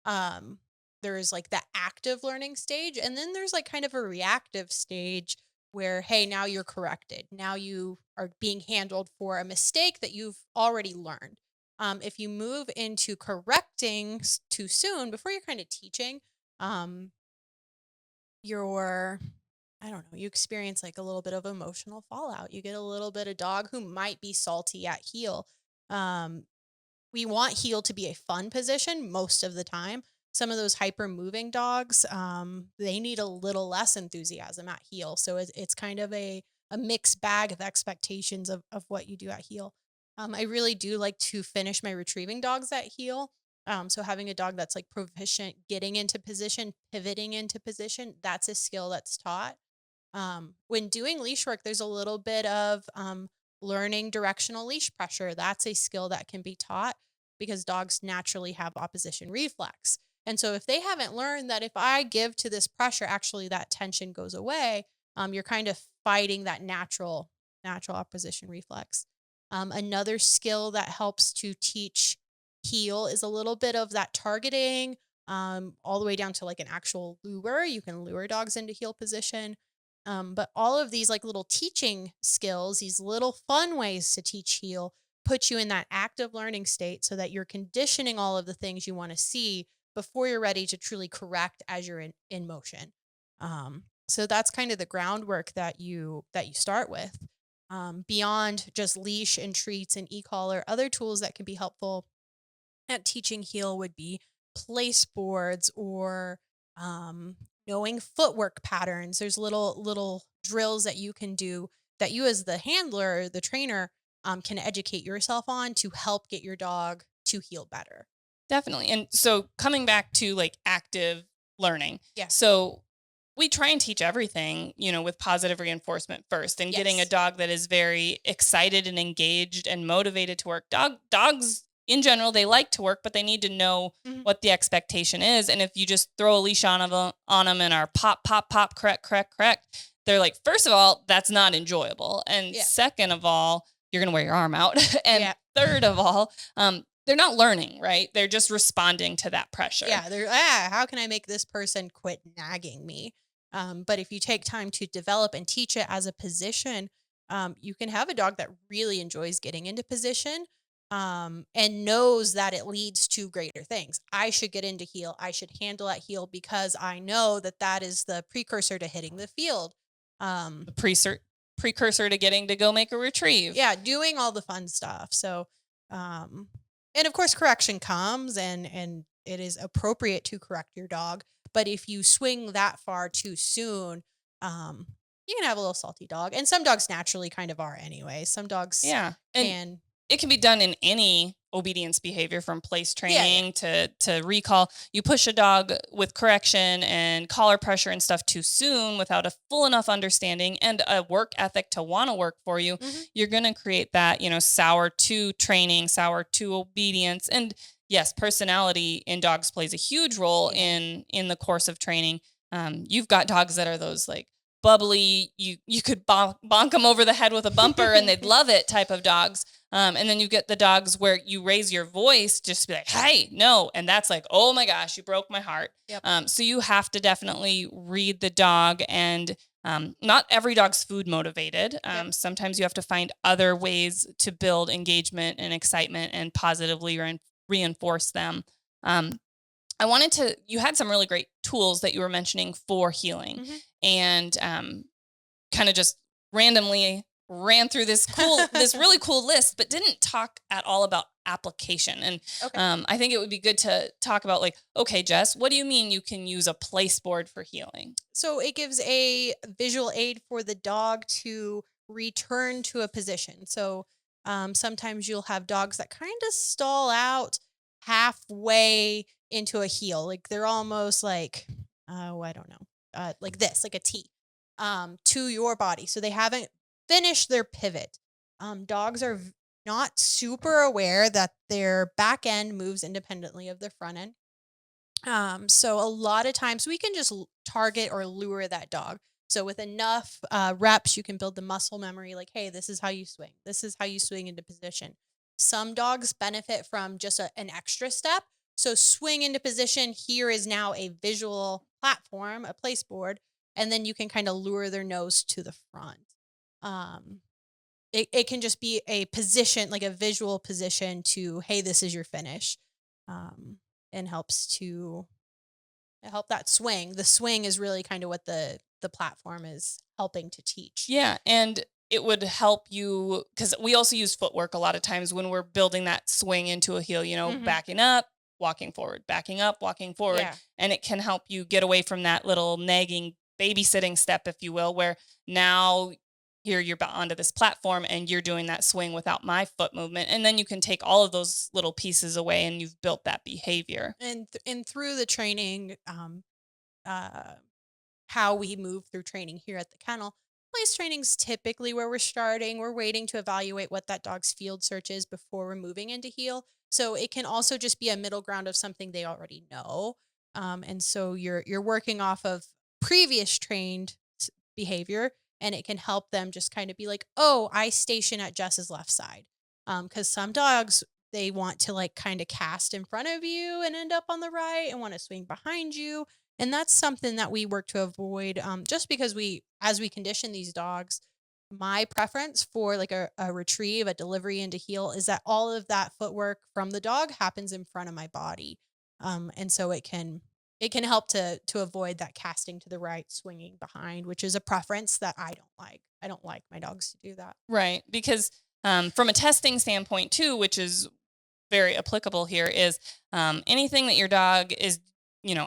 Um, there's like that active learning stage, and then there's like kind of a reactive stage where, hey, now you're corrected. Now you are being handled for a mistake that you've already learned. If you move into correcting too soon, before you're kind of teaching, um, you're, I don't know, you experience like a little bit of emotional fallout. You get a little bit of dog who might be salty at heel. Um, we want heel to be a fun position most of the time. Some of those hyper moving dogs, they need a little less enthusiasm at heel. So it's kind of a mixed bag of expectations of what you do at heel. I really do like to finish my retrieving dogs at heel. So having a dog that's like proficient getting into position, pivoting into position, that's a skill that's taught. When doing leash work, there's a little bit of learning directional leash pressure. That's a skill that can be taught because dogs naturally have opposition reflex. And so if they haven't learned that if I give to this pressure, actually that tension goes away, you're kind of fighting that natural opposition reflex. Another skill that helps to teach heel is a little bit of that targeting, all the way down to like an actual lure. You can lure dogs into heel position. But all of these like little teaching skills, these little fun ways to teach heel, put you in that active learning state so that you're conditioning all of the things you want to see before you're ready to truly correct as you're in motion. So that's kind of the groundwork that you start with. Beyond just leash and treats and e-collar, other tools that can be helpful at teaching heel would be place boards or um, knowing footwork patterns. There's little drills that you can do that you as the handler, the trainer, can educate yourself on to help get your dog to heel better. Definitely. And so coming back to like active learning. Yeah. So we try and teach everything, with positive reinforcement first, and getting a Yes. dog that is very excited and engaged and motivated to work. Dogs in general, they like to work, but they need to know Mhm. what the expectation is. And if you just throw a leash on them and are pop, pop, pop, correct, correct, correct, they're like, first of all, that's not enjoyable. And Yeah. second of all, you're going to wear your arm out. And Yeah. third of all, they're not learning, right? They're just responding to that pressure. Yeah, they're how can I make this person quit nagging me? But if you take time to develop and teach it as a position, you can have a dog that really enjoys getting into position, and knows that it leads to greater things. I should get into heel. I should handle at heel because I know that that is the precursor to hitting the field. The precursor to getting to go make a retrieve. Yeah, doing all the fun stuff. So, and of course, correction comes, and it is appropriate to correct your dog. But if you swing that far too soon, you can have a little salty dog. And some dogs naturally kind of are anyway. Some dogs Yeah. And can. it can be done in any obedience behavior, from place Yeah, training to recall. You push a dog with correction and collar pressure and stuff too soon without a full enough understanding and a work ethic to want to work for you, you're going to create that, sour to training, sour to obedience. And yes, personality in dogs plays a huge role in the course of training. You've got dogs that are those like bubbly, you could bonk them over the head with a bumper and they'd love it type of dogs. And then you get the dogs where you raise your voice just to be like, hey, no. And that's like, oh my gosh, you broke my heart. Yep. So you have to definitely read the dog, and not every dog's food motivated. Sometimes you have to find other ways to build engagement and excitement and positively reinforce them. You had some really great tools that you were mentioning for healing. And kind of just randomly ran through this really cool list, but didn't talk at all about application. And Okay. I think it would be good to talk about like, okay, Jess, what do you mean you can use a place board for healing? So it gives a visual aid for the dog to return to a position. So sometimes you'll have dogs that kind of stall out halfway into a heel. Like they're almost like, oh, I don't know, like this, like a T to your body. So they haven't finished their pivot. Dogs are not super aware that their back end moves independently of their front end. So a lot of times we can just target or lure that dog. So with enough reps, you can build the muscle memory. Like, hey, this is how you swing. This is how you swing into position. Some dogs benefit from just an extra step. So swing into position. Here is now a visual platform, a place board, and then you can kind of lure their nose to the front. Um, it can just be a position, like a visual position to, hey, this is your finish, um, and help that swing. The swing is really kind of what the platform is helping to teach. Yeah. And it would help you because we also use footwork a lot of times when we're building that swing into a heel, Hmm. backing up, walking forward, backing up, walking forward. Yeah. And it can help you get away from that little nagging babysitting step, if you will, where now here you're onto this platform and you're doing that swing without my foot movement. And then you can take all of those little pieces away and you've built that behavior. And through the training, uh, how we move through training here at the kennel. Place training's typically where we're starting. We're waiting to evaluate what that dog's field search is before we're moving into heel. So it can also just be a middle ground of something they already know. And so you're working off of previous behavior, and it can help them just kind of be like, oh, I station at Jess's left side. Because some dogs, they want to like kind of cast in front of you and end up on the right and want to swing behind you, and that's something that we work to avoid, just because as we condition these dogs, my preference for like a retrieve, a delivery into heel is that all of that footwork from the dog happens in front of my body. And so it can help to avoid that casting to the right, swinging behind, which is a preference that I don't like. I don't like my dogs to do that. Right. Because from a testing standpoint, too, which is very applicable here, is anything that your dog is,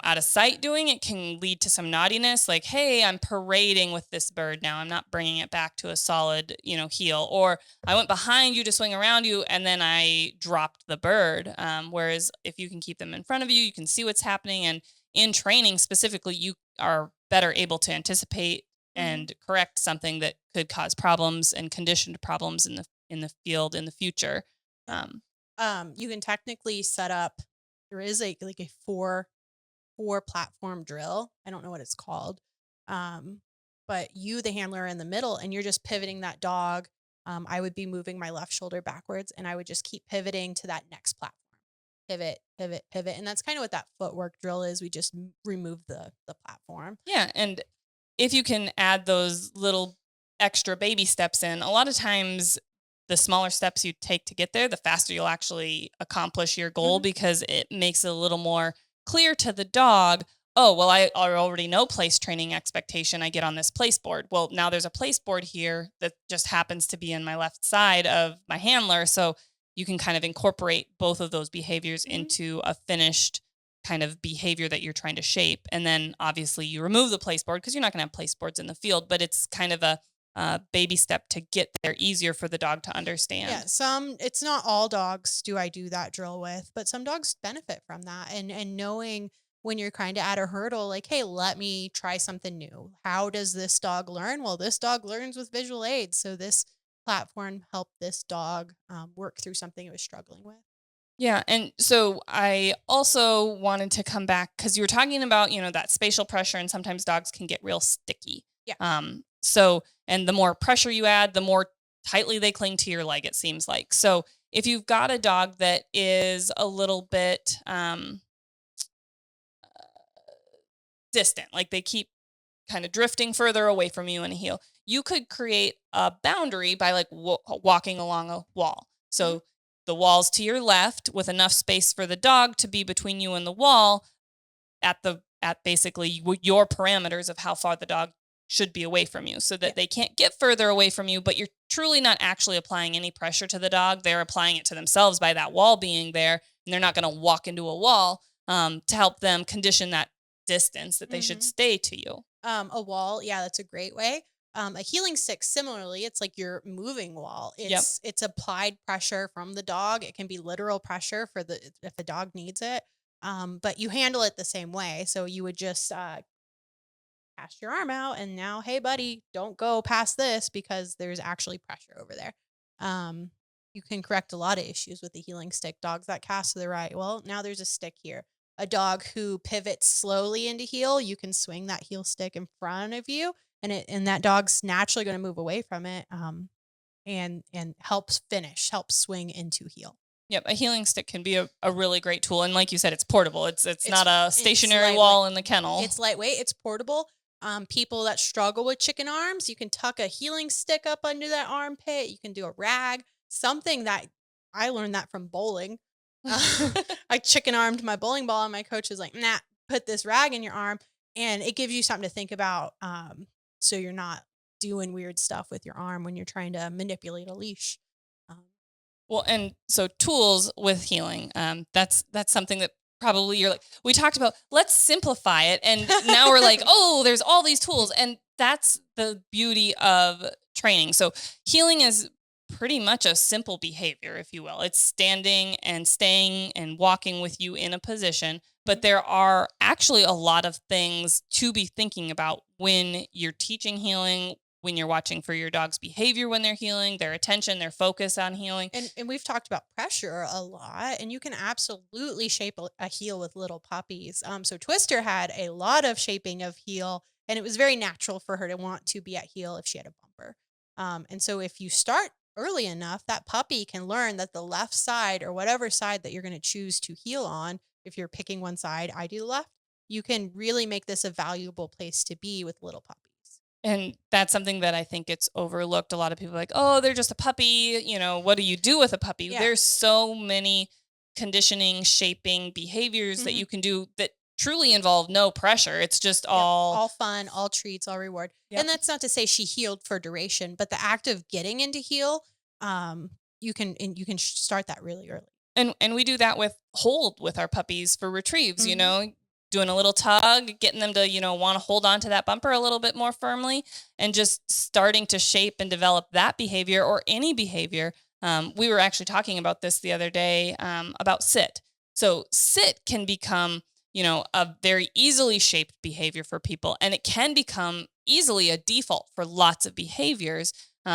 out of sight doing, it can lead to some naughtiness. Like, hey, I'm parading with this bird now. I'm not bringing it back to a solid, heel. Or I went behind you to swing around you and then I dropped the bird. Whereas if you can keep them in front of you, you can see what's happening. And in training specifically, you are better able to anticipate Hmm. and correct something that could cause problems and conditioned problems in the field in the future. Um, You can technically set up. There is a four platform drill. I don't know what it's called. Um, but you, the handler, are in the middle, and you're just pivoting that dog. I would be moving my left shoulder backwards, and I would just keep pivoting to that next platform. Pivot, pivot, pivot, and that's kind of what that footwork drill is. We just remove the platform. yeah, and if you can add those little extra baby steps in, a lot of times the smaller steps you take to get there, the faster you'll actually accomplish your goal Hmm. because it makes it a little more clear to the dog. Oh, well, I already know place training expectation. I get on this place board. Well, now there's a place board here that just happens to be in my left side of my handler. So you can kind of incorporate both of those behaviors Hmm. into a finished kind of behavior that you're trying to shape. And then obviously you remove the place board because you're not going to have place boards in the field, but it's kind of a baby step to get there easier for the dog to Yeah, understand. it's not all dogs do I do that drill with, but some dogs benefit from that, and knowing when you're kind of at a hurdle, like, hey, let me try something new. How does this dog learn? Well, this dog learns with visual aids, so this platform helped this dog work through something it was struggling with. Yeah. And so I also wanted to come back because you were talking about, that spatial pressure, and sometimes dogs can get real sticky. Yeah. And the more pressure you add, the more tightly they cling to your leg, it seems like. So if you've got a dog that is a little bit distant, like they keep kind of drifting further away from you in a heel, you could create a boundary by like walking along a wall. Hmm. So the wall's to your left with enough space for the dog to be between you and the wall at basically your parameters of how far the dog should be away from you so that they can't get further away from you, but you're truly not actually applying any pressure to the dog. They're applying it to themselves by that wall being there, and they're not going to walk into a wall to help them condition that distance that they should stay to you. A wall, yeah, that's a great way. A healing stick, similarly, it's like your moving wall. Yep. It's applied pressure from the dog. It can be literal pressure for the if the dog needs it. But you handle it the same way. So you would just cast your arm out, and now, hey, buddy, don't go past this because there's actually pressure over there. Um, you can correct a lot of issues with the healing stick. Dogs that cast to the right, well, now there's a stick here. A dog who pivots slowly into heel, you can swing that heel stick in front of you, and that dog's naturally going to move away from it. And helps swing into heel. Yep, a healing stick can be a really great tool, and like you said, it's portable. It's not a stationary lightweight. wall in the kennel. It's lightweight. It's portable. People that struggle with chicken arms, you can tuck a healing stick up under that armpit. You can do a rag. Something that I learned that from bowling. I chicken armed my bowling ball, and my coach was like, "Nah, put this rag in your arm," and it gives you something to think about. So you're not doing weird stuff with your arm when you're trying to manipulate a leash. Well, and so tools with healing, that's something that probably you're like, we talked about, let's simplify it. And now we're like, oh, there's all these tools. And that's the beauty of training. So healing is pretty much a simple behavior, if you will. It's standing and staying and walking with you in a position. But there are actually a lot of things to be thinking about when you're teaching healing, when you're watching for your dog's behavior when they're healing, their attention, their focus on healing. And we've talked about pressure a lot, and you can absolutely shape a heel with little puppies. So Twister had a lot of shaping of heel, and it was very natural for her to want to be at heel if she had a bumper. And so if you start early enough, that puppy can learn that the left side, or whatever side that you're going to choose to heel on, if you're picking one side, I do the left, you can really make this a valuable place to be with little puppies. And that's something that I think it's overlooked. A lot of people are like, oh, they're just a puppy. You know, what do you do with a puppy? Yeah. There's so many conditioning, shaping behaviors that you can do that truly involve no pressure. It's just all fun, all treats, all reward. Yep. And that's not to say she healed for duration, but the act of getting into heel, you can start that really early. And we do that with hold with our puppies for retrieves, you know, doing a little tug, getting them to, you know, want to hold on to that bumper a little bit more firmly, and just starting to shape and develop that behavior or any behavior. We were actually talking about this the other day about sit. So sit can become, you know, a very easily shaped behavior for people, and it can become easily a default for lots of behaviors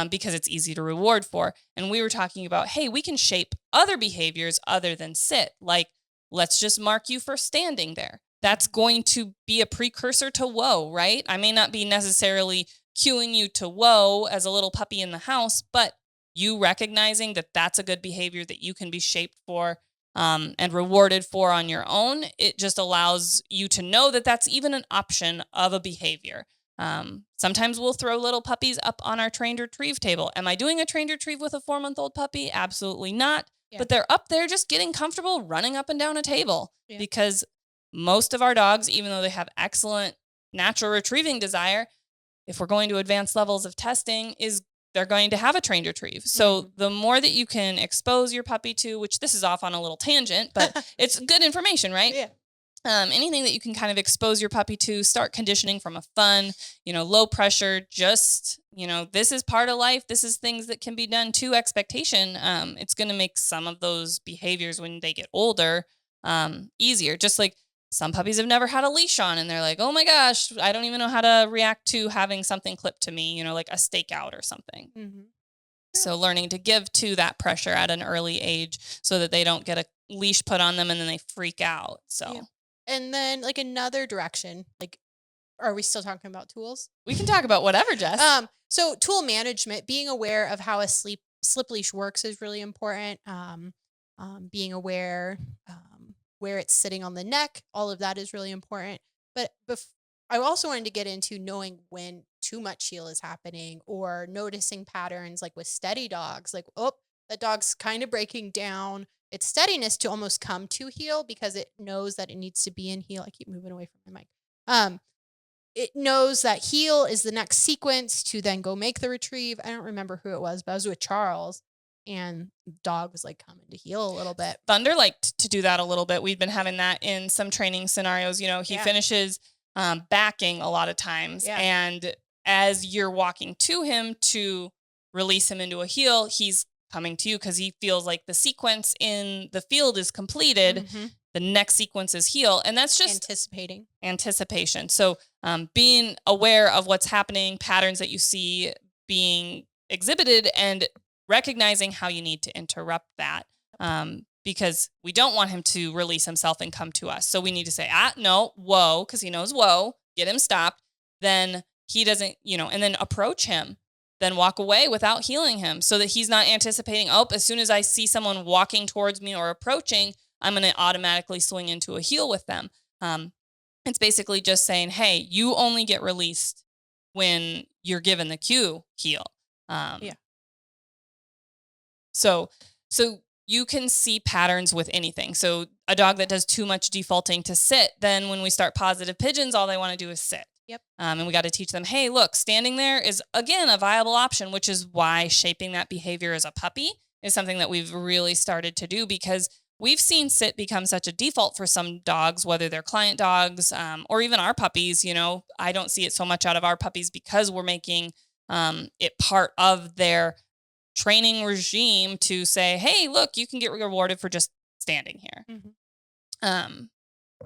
because it's easy to reward for. And we were talking about, hey, we can shape other behaviors other than sit, like let's just mark you for standing there. That's going to be a precursor to whoa, right? I may not be necessarily cueing you to whoa as a little puppy in the house, but you recognizing that that's a good behavior that you can be shaped for and rewarded for on your own, it just allows you to know that that's even an option of a behavior. Sometimes we'll throw little puppies up on our trained retrieve table. Am I doing a trained retrieve with a 4-month-old puppy? Absolutely not. Yeah. But they're up there just getting comfortable running up and down a table because most of our dogs, even though they have excellent natural retrieving desire, if we're going to advanced levels of testing, they're going to have a trained retrieve. So the more that you can expose your puppy to, which this is off on a little tangent, but it's good information, right? Yeah. Anything that you can kind of expose your puppy to, start conditioning from a fun, you know, low pressure, just, you know, this is part of life. This is things that can be done to expectation. It's going to make some of those behaviors when they get older easier. Just like some puppies have never had a leash on and they're like, oh my gosh, I don't even know how to react to having something clipped to me, you know, like a stakeout or something. Mm-hmm. So learning to give to that pressure at an early age so that they don't get a leash put on them and then they freak out. So. Yeah. And then like another direction, like, are we still talking about tools? We can talk about whatever, Jess. So tool management, being aware of how a slip leash works is really important. Being aware where it's sitting on the neck, all of that is really important. But I also wanted to get into knowing when too much heel is happening, or noticing patterns like with steady dogs, like, oh, that dog's kind of breaking down its steadiness to almost come to heel because it knows that it needs to be in heel. I keep moving away from my mic. it knows that heel is the next sequence to then go make the retrieve. I don't remember who it was, but I was with Charles, and dog was like coming to heel a little bit. Thunder liked to do that a little bit. We've been having that in some training scenarios. You know, he finishes backing a lot of times. Yeah. And as you're walking to him to release him into a heel, he's coming to you because he feels like the sequence in the field is completed. Mhm. The next sequence is heel. And that's just anticipation. So being aware of what's happening, patterns that you see being exhibited, and recognizing how you need to interrupt that. Because we don't want him to release himself and come to us. So we need to say, no, whoa, because he knows whoa, get him stopped. Then he doesn't, and then approach him, then walk away without healing him so that he's not anticipating, as soon as I see someone walking towards me or approaching, I'm going to automatically swing into a heel with them. It's basically just saying, hey, you only get released when you're given the cue, heel. So you can see patterns with anything. So a dog that does too much defaulting to sit, then when we start positive pigeons, all they want to do is sit. Yep. And we got to teach them, hey, look, standing there is, again, a viable option, which is why shaping that behavior as a puppy is something that we've really started to do, because we've seen sit become such a default for some dogs, whether they're client dogs or even our puppies. I don't see it so much out of our puppies because we're making it part of their training regime to say, hey, look, you can get rewarded for just standing here. Mm-hmm.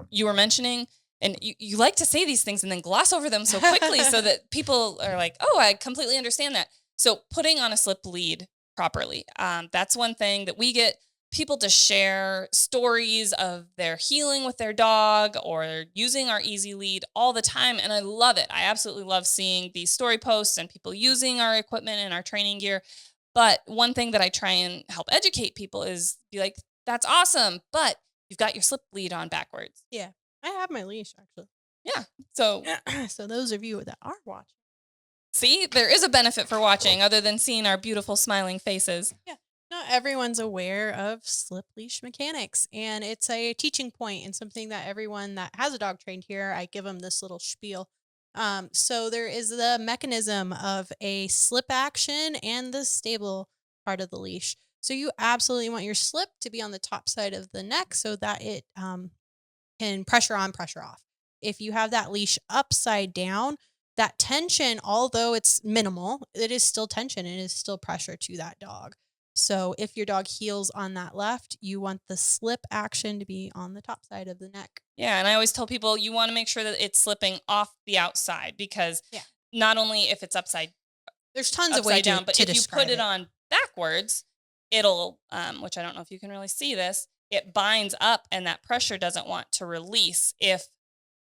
You were mentioning, and you like to say these things and then gloss over them so quickly so that people are like, oh, I completely understand that. So putting on a slip lead properly. That's one thing that we get people to share stories of their healing with their dog or using our easy lead all the time. And I love it. I absolutely love seeing these story posts and people using our equipment and our training gear. But one thing that I try and help educate people is be like, that's awesome, but you've got your slip lead on backwards. Yeah. I have my leash, actually. Yeah. So those of you that are watching. See, there is a benefit for watching other than seeing our beautiful smiling faces. Yeah. Not everyone's aware of slip leash mechanics, and it's a teaching point and something that everyone that has a dog trained here, I give them this little spiel. So there is the mechanism of a slip action and the stable part of the leash. So you absolutely want your slip to be on the top side of the neck so that it can pressure on, pressure off. If you have that leash upside down, that tension, although it's minimal, it is still tension. It is still pressure to that dog. So if your dog heels on that left, you want the slip action to be on the top side of the neck. Yeah, and I always tell people you want to make sure that it's slipping off the outside, because not only if it's upside, there's tons of ways down, but to if you put it on backwards, it'll, which I don't know if you can really see this, it binds up and that pressure doesn't want to release if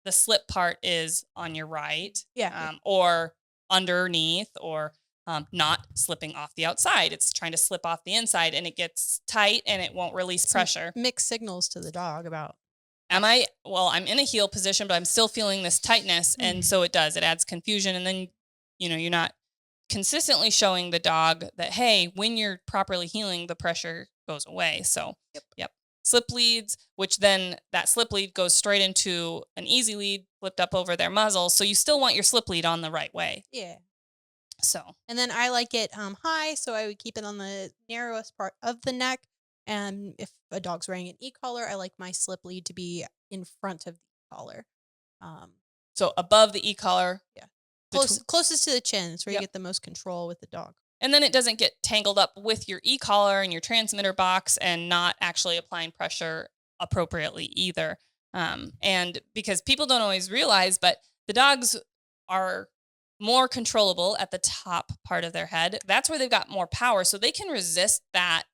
the slip part is on your right, or underneath, or not slipping off the outside. It's trying to slip off the inside and it gets tight and it won't release pressure. Mixed signals to the dog about. I'm in a heel position, but I'm still feeling this tightness. And so it adds confusion. And then, you're not consistently showing the dog that, hey, when you're properly healing, the pressure goes away. So, yep. Slip leads, which then that slip lead goes straight into an easy lead flipped up over their muzzle. So you still want your slip lead on the right way. Yeah. So. And then I like it high, so I would keep it on the narrowest part of the neck. And if a dog's wearing an e-collar, I like my slip lead to be in front of the collar. So above the e-collar. Yeah. Closest to the chin. It's where you get the most control with the dog. And then it doesn't get tangled up with your e-collar and your transmitter box and not actually applying pressure appropriately either. And because people don't always realize, but the dogs are more controllable at the top part of their head. That's where they've got more power. So they can resist that,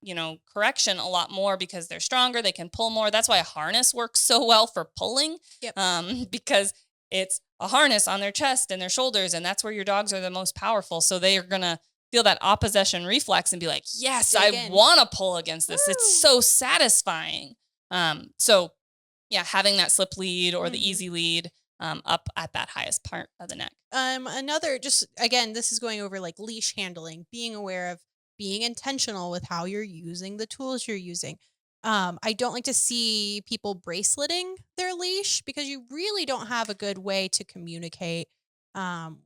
correction a lot more because they're stronger. They can pull more. That's why a harness works so well for pulling, because it's a harness on their chest and their shoulders. And that's where your dogs are the most powerful. So they are going to feel that opposition reflex and be like, yes, I want to pull against this. Woo! It's so satisfying. Having that slip lead or the easy lead up at that highest part of the neck. Another, just again, this is going over like leash handling, being aware of being intentional with how you're using the tools you're using. I don't like to see people braceleting their leash because you really don't have a good way to communicate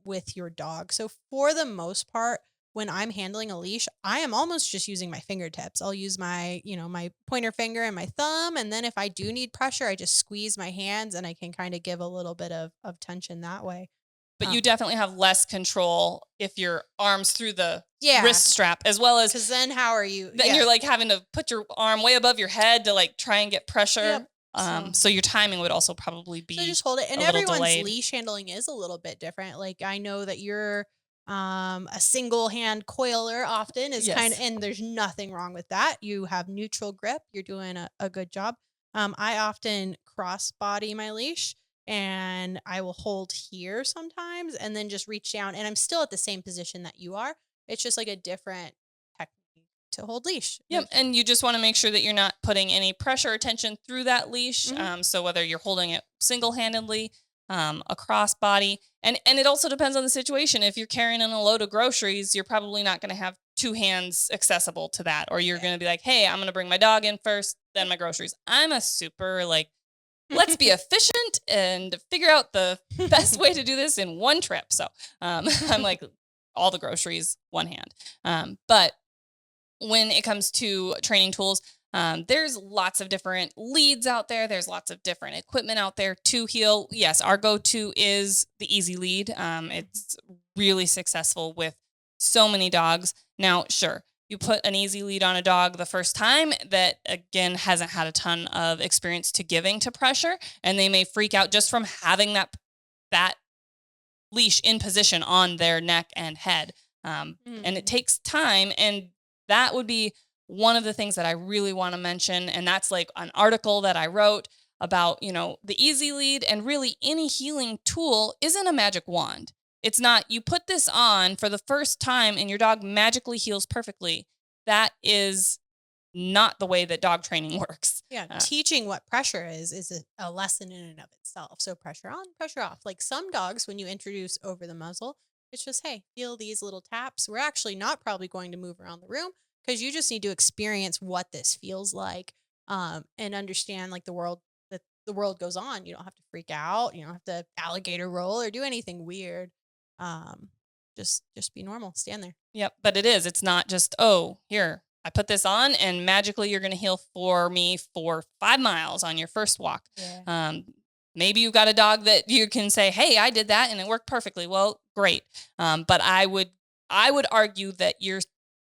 with your dog. So for the most part, when I'm handling a leash, I am almost just using my fingertips. I'll use my, my pointer finger and my thumb. And then if I do need pressure, I just squeeze my hands and I can kind of give a little bit of tension that way. But you definitely have less control if your arm's through the wrist strap, as well as, because then how are you? then you're like having to put your arm way above your head to like try and get pressure. Yep. So your timing would also probably be, so just hold it. And a little everyone's delayed. leash handling is a little bit different. Like I know that you're a single hand coiler often is kind of, and there's nothing wrong with that. You have neutral grip. You're doing a good job. I often cross body my leash and I will hold here sometimes and then just reach down and I'm still at the same position that you are. It's just like a different technique to hold leash. Yep. And you just want to make sure that you're not putting any pressure or tension through that leash. So whether you're holding it single-handedly, across body, and it also depends on the situation. If you're carrying in a load of groceries, you're probably not going to have two hands accessible to that, or you're going to be like, hey, I'm going to bring my dog in first, then my groceries. I'm a super like, let's be efficient and figure out the best way to do this in one trip. So I'm like all the groceries, one hand. But when it comes to training tools, there's lots of different leads out there. There's lots of different equipment out there to heel. Yes, our go-to is the Easy Lead. It's really successful with so many dogs. Now, sure, you put an Easy Lead on a dog the first time that, again, hasn't had a ton of experience to giving to pressure, and they may freak out just from having that leash in position on their neck and head. And it takes time, and that would be one of the things that I really want to mention. And that's like an article that I wrote about, the Easy Lead, and really any healing tool isn't a magic wand. It's not, you put this on for the first time and your dog magically heals perfectly. That is not the way that dog training works. Yeah. Teaching what pressure is a lesson in and of itself. So pressure on, pressure off. Like some dogs, when you introduce over the muzzle, it's just, hey, feel these little taps. We're actually not probably going to move around the room because you just need to experience what this feels like, and understand like the world goes on. You don't have to freak out. You don't have to alligator roll or do anything weird. Just be normal. Stand there. Yep. But it's not just, oh, here, I put this on and magically you're going to heal for me for 5 miles on your first walk. Yeah. Maybe you've got a dog that you can say, hey, I did that and it worked perfectly. Well, great. But I would argue that you're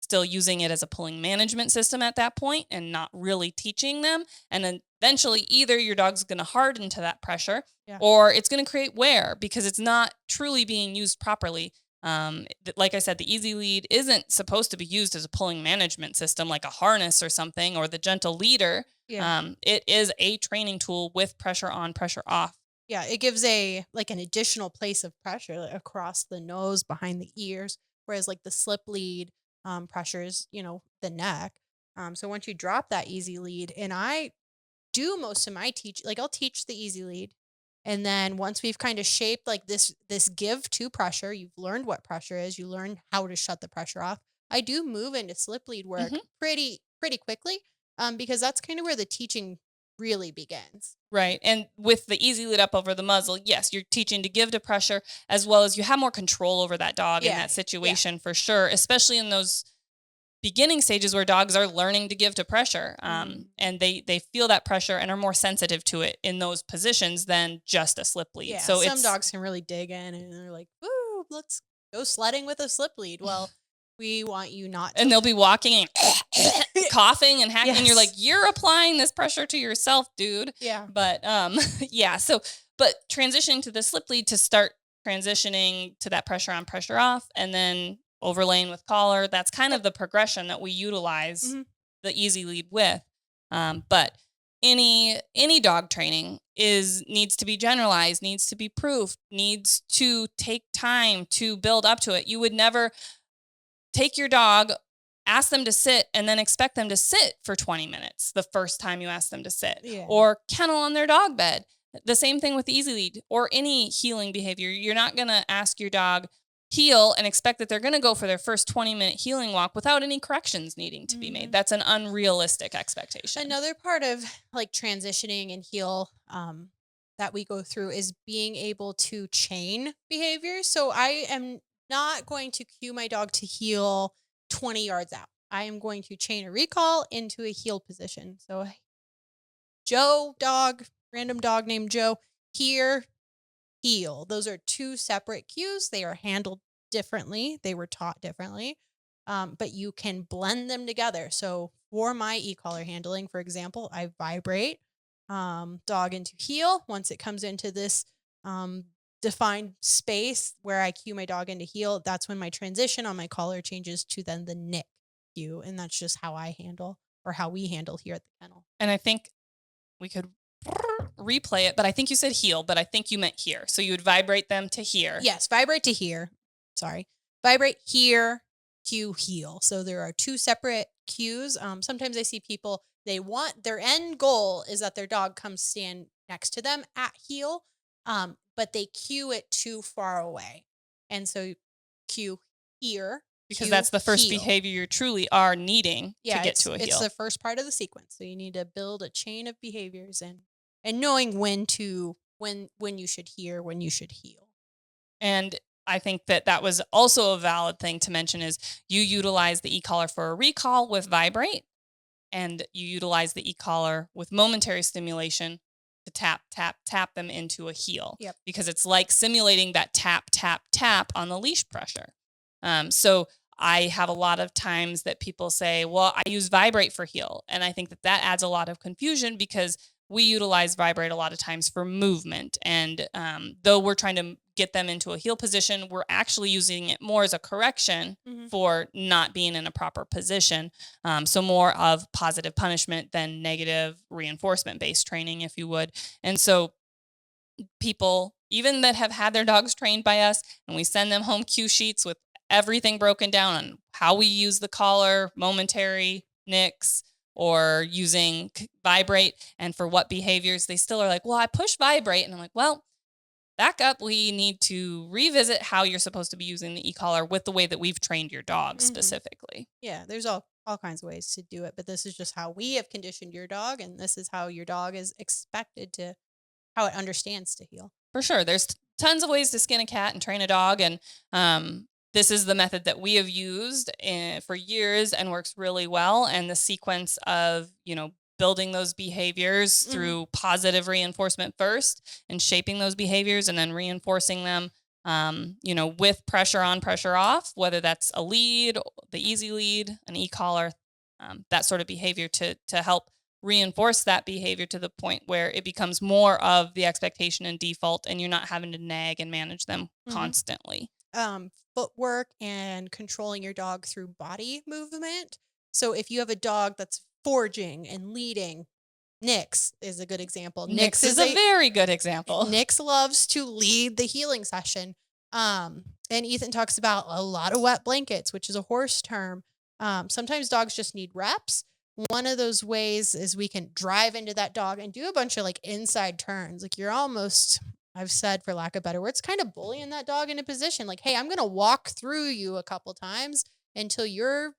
still using it as a pulling management system at that point and not really teaching them. And then eventually either your dog's going to harden to that pressure, or it's going to create wear because it's not truly being used properly. Like I said, the Easy Lead isn't supposed to be used as a pulling management system like a harness or something, or the gentle leader. It is a training tool with pressure on, pressure off. Yeah, it gives an additional place of pressure across the nose, behind the ears, whereas like the slip lead pressures, the neck. So once you drop that Easy Lead, and I do most of my I'll teach the Easy Lead. And then once we've kind of shaped like this give to pressure, you've learned what pressure is, you learn how to shut the pressure off. I do move into slip lead work pretty quickly, because that's kind of where the teaching really begins. Right. And with the Easy Lead up over the muzzle, yes, you're teaching to give to pressure, as well as you have more control over that dog in that situation for sure, especially in those beginning stages where dogs are learning to give to pressure. And they feel that pressure and are more sensitive to it in those positions than just a slip lead. Yeah, so some dogs can really dig in and they're like, "Woo, let's go sledding with a slip lead." Well, we want you not to. And they'll be walking and coughing and hacking. And you're like, you're applying this pressure to yourself, dude. Yeah. But but transitioning to the slip lead to start transitioning to that pressure on, pressure off, and then overlaying with collar. That's kind of the progression that we utilize the Easy Lead with. But any dog training needs to be generalized, needs to be proofed, needs to take time to build up to it. You would never take your dog, ask them to sit, and then expect them to sit for 20 minutes the first time you ask them to sit, or kennel on their dog bed. The same thing with the Easy Lead or any healing behavior. You're not going to ask your dog heal and expect that they're going to go for their first 20-minute healing walk without any corrections needing to be made. That's an unrealistic expectation. Another part of like transitioning and heal that we go through is being able to chain behaviors. So I am not going to cue my dog to heel 20 yards out. I am going to chain a recall into a heel position. So Joe dog, random dog named Joe, here, heel. Those are two separate cues. They are handled differently. They were taught differently, but you can blend them together. So for my e-collar handling, for example, I vibrate dog into heel. Once it comes into this defined space where I cue my dog into heel, that's when my transition on my collar changes to then the nick cue. And that's just how I handle or how we handle here at the kennel. And I think we could replay it, but I think you said heel, but I think you meant here. So you would vibrate them to here. Yes, vibrate to here. Sorry. Vibrate here, cue heel. So there are two separate cues. Sometimes I see people, they want their end goal is that their dog comes stand next to them at heel, but they cue it too far away. And so cue here. Because cue that's the first heel. behavior you truly are needing to get to a It's heel. the first part of the sequence. So you need to build a chain of behaviors and knowing when you should hear, when you should heel. And I think that was also a valid thing to mention is you utilize the e-collar for a recall with vibrate, and you utilize the e-collar with momentary stimulation to tap, tap, tap them into a heel. Yep. Because it's like simulating that tap, tap, tap on the leash pressure. So I have a lot of times that people say, well, I use vibrate for heel. And I think that adds a lot of confusion because we utilize vibrate a lot of times for movement. And though we're trying to get them into a heel position, we're actually using it more as a correction for not being in a proper position. So more of positive punishment than negative reinforcement-based training, if you would. And so people, even that have had their dogs trained by us, and we send them home cue sheets with everything broken down on how we use the collar, momentary, nicks, or using vibrate, and for what behaviors, they still are like, well, I push vibrate. And I'm like, well, back up. We need to revisit how you're supposed to be using the e-collar with the way that we've trained your dog specifically. Yeah, there's all kinds of ways to do it, but this is just how we have conditioned your dog, and this is how your dog is expected to, how it understands to heel. For sure. There's tons of ways to skin a cat and train a dog. And this is the method that we have used for years and works really well. And the sequence of, building those behaviors through positive reinforcement first and shaping those behaviors and then reinforcing them, with pressure on, pressure off, whether that's a lead, the easy lead, an e-collar, that sort of behavior to help reinforce that behavior to the point where it becomes more of the expectation and default, and you're not having to nag and manage them constantly. Footwork and controlling your dog through body movement. So if you have a dog that's foraging and leading, Nix is a good example. Nix is a very good example. Nix loves to lead the healing session. And Ethan talks about a lot of wet blankets, which is a horse term. Sometimes dogs just need reps. One of those ways is we can drive into that dog and do a bunch of like inside turns. Like you're almost, I've said for lack of better words, kind of bullying that dog into position. Like, hey, I'm going to walk through you a couple times until you're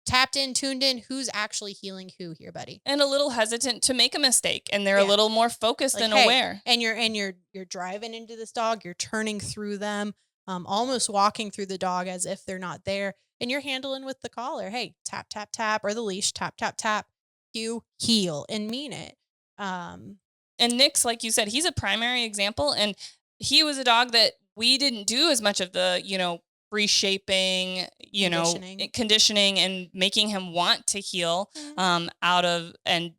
tapped in, tuned in, who's actually healing who here, buddy. And a little hesitant to make a mistake. And they're a little more focused and aware. And you're driving into this dog, you're turning through them, almost walking through the dog as if they're not there. And you're handling with the collar. Hey, tap, tap, tap, or the leash, tap, tap, tap, cue, heel, and mean it. And Nix, like you said, he's a primary example. And he was a dog that we didn't do as much of the, reshaping, conditioning and making him want to heal out of and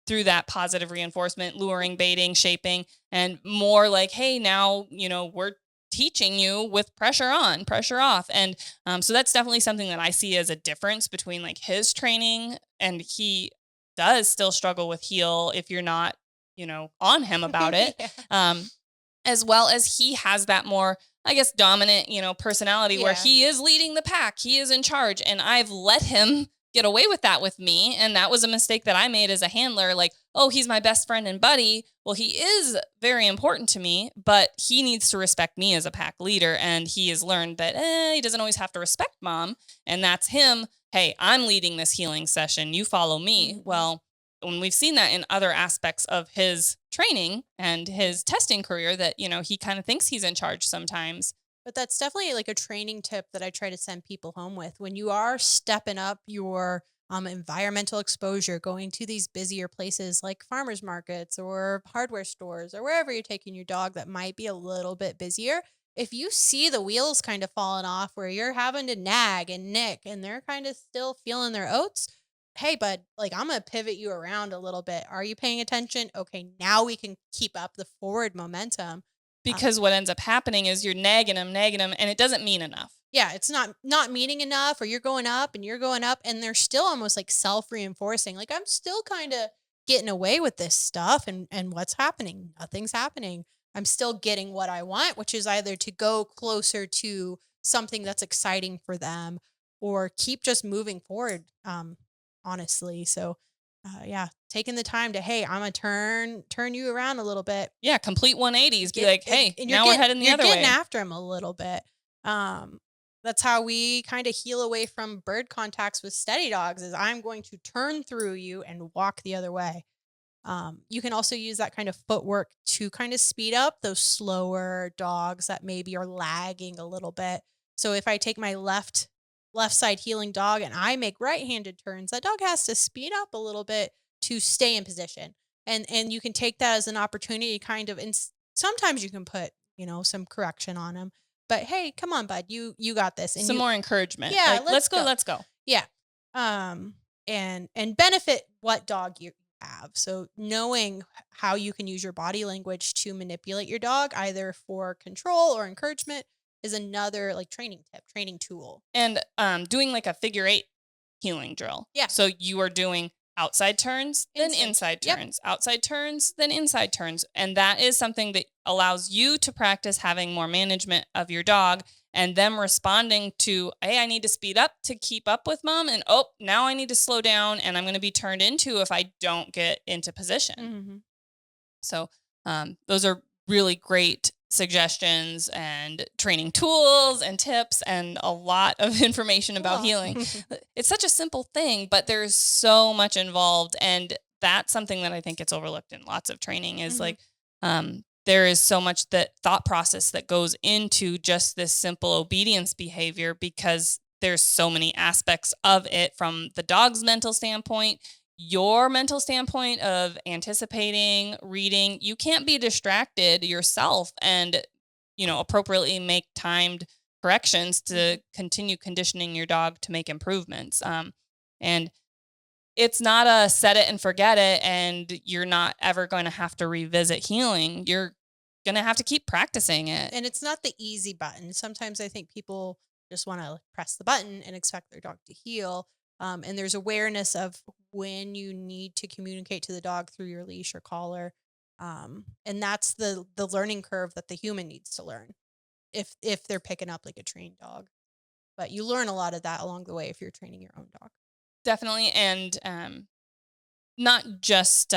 through that positive reinforcement, luring, baiting, shaping, and more like, hey, now, we're teaching you with pressure on, pressure off. And so that's definitely something that I see as a difference between like his training, and he does still struggle with heel if you're not, on him about it. As well as he has that more, I guess, dominant, personality where he is leading the pack. He is in charge. And I've let him get away with that with me. And that was a mistake that I made as a handler. Like, oh, he's my best friend and buddy. Well, he is very important to me, but he needs to respect me as a pack leader. And he has learned that he doesn't always have to respect mom. And that's him. Hey, I'm leading this healing session. You follow me. Well, when we've seen that in other aspects of his training and his testing career, that, he kind of thinks he's in charge sometimes. But that's definitely like a training tip that I try to send people home with. When you are stepping up your environmental exposure, going to these busier places like farmers markets or hardware stores or wherever you're taking your dog that might be a little bit busier, if you see the wheels kind of falling off where you're having to nag and nick and they're kind of still feeling their oats, hey, bud, like I'm going to pivot you around a little bit. Are you paying attention? Okay, now we can keep up the forward momentum. Because what ends up happening is you're nagging him, and it doesn't mean enough. Yeah, it's not meaning enough, or you're going up and you're going up, and they're still almost like self-reinforcing. Like, I'm still kind of getting away with this stuff, and what's happening? Nothing's happening. I'm still getting what I want, which is either to go closer to something that's exciting for them or keep just moving forward, honestly. So yeah, taking the time to, hey, I'm gonna turn you around a little bit. Yeah, complete 180s. Be like, hey, And now we're heading the other way. You're getting after him a little bit. That's how we kind of heal away from bird contacts with steady dogs. Is I'm going to turn through you and walk the other way. You can also use that kind of footwork to kind of speed up those slower dogs that maybe are lagging a little bit. So if I take my left side healing dog and I make right-handed turns, that dog has to speed up a little bit to stay in position. And you can take that as an opportunity kind of, and sometimes you can put, some correction on them. But hey, come on, bud, you got this. And some more encouragement. Yeah, like, let's go. Yeah. And benefit what dog you have. So knowing how you can use your body language to manipulate your dog, either for control or encouragement, is another like training tip, training tool. And doing like a figure 8 healing drill. Yeah. So you are doing outside turns, then inside turns, outside turns, then inside turns. And that is something that allows you to practice having more management of your dog and them responding to, hey, I need to speed up to keep up with mom. And now I need to slow down and I'm going to be turned into if I don't get into position. Mm-hmm. So those are really great suggestions and training tools and tips and a lot of information about healing. It's such a simple thing, but there's so much involved. And that's something that I think gets overlooked in lots of training is like, there is so much that thought process that goes into just this simple obedience behavior because there's so many aspects of it from the dog's mental standpoint, your mental standpoint of anticipating, reading. You can't be distracted yourself and, appropriately make timed corrections to continue conditioning your dog to make improvements. And it's not a set it and forget it, and you're not ever going to have to revisit healing. You're going to have to keep practicing it. And it's not the easy button. Sometimes I think people just want to press the button and expect their dog to heal. And there's awareness of when you need to communicate to the dog through your leash or collar. And that's the learning curve that the human needs to learn if they're picking up like a trained dog. But you learn a lot of that along the way if you're training your own dog. Definitely. And not just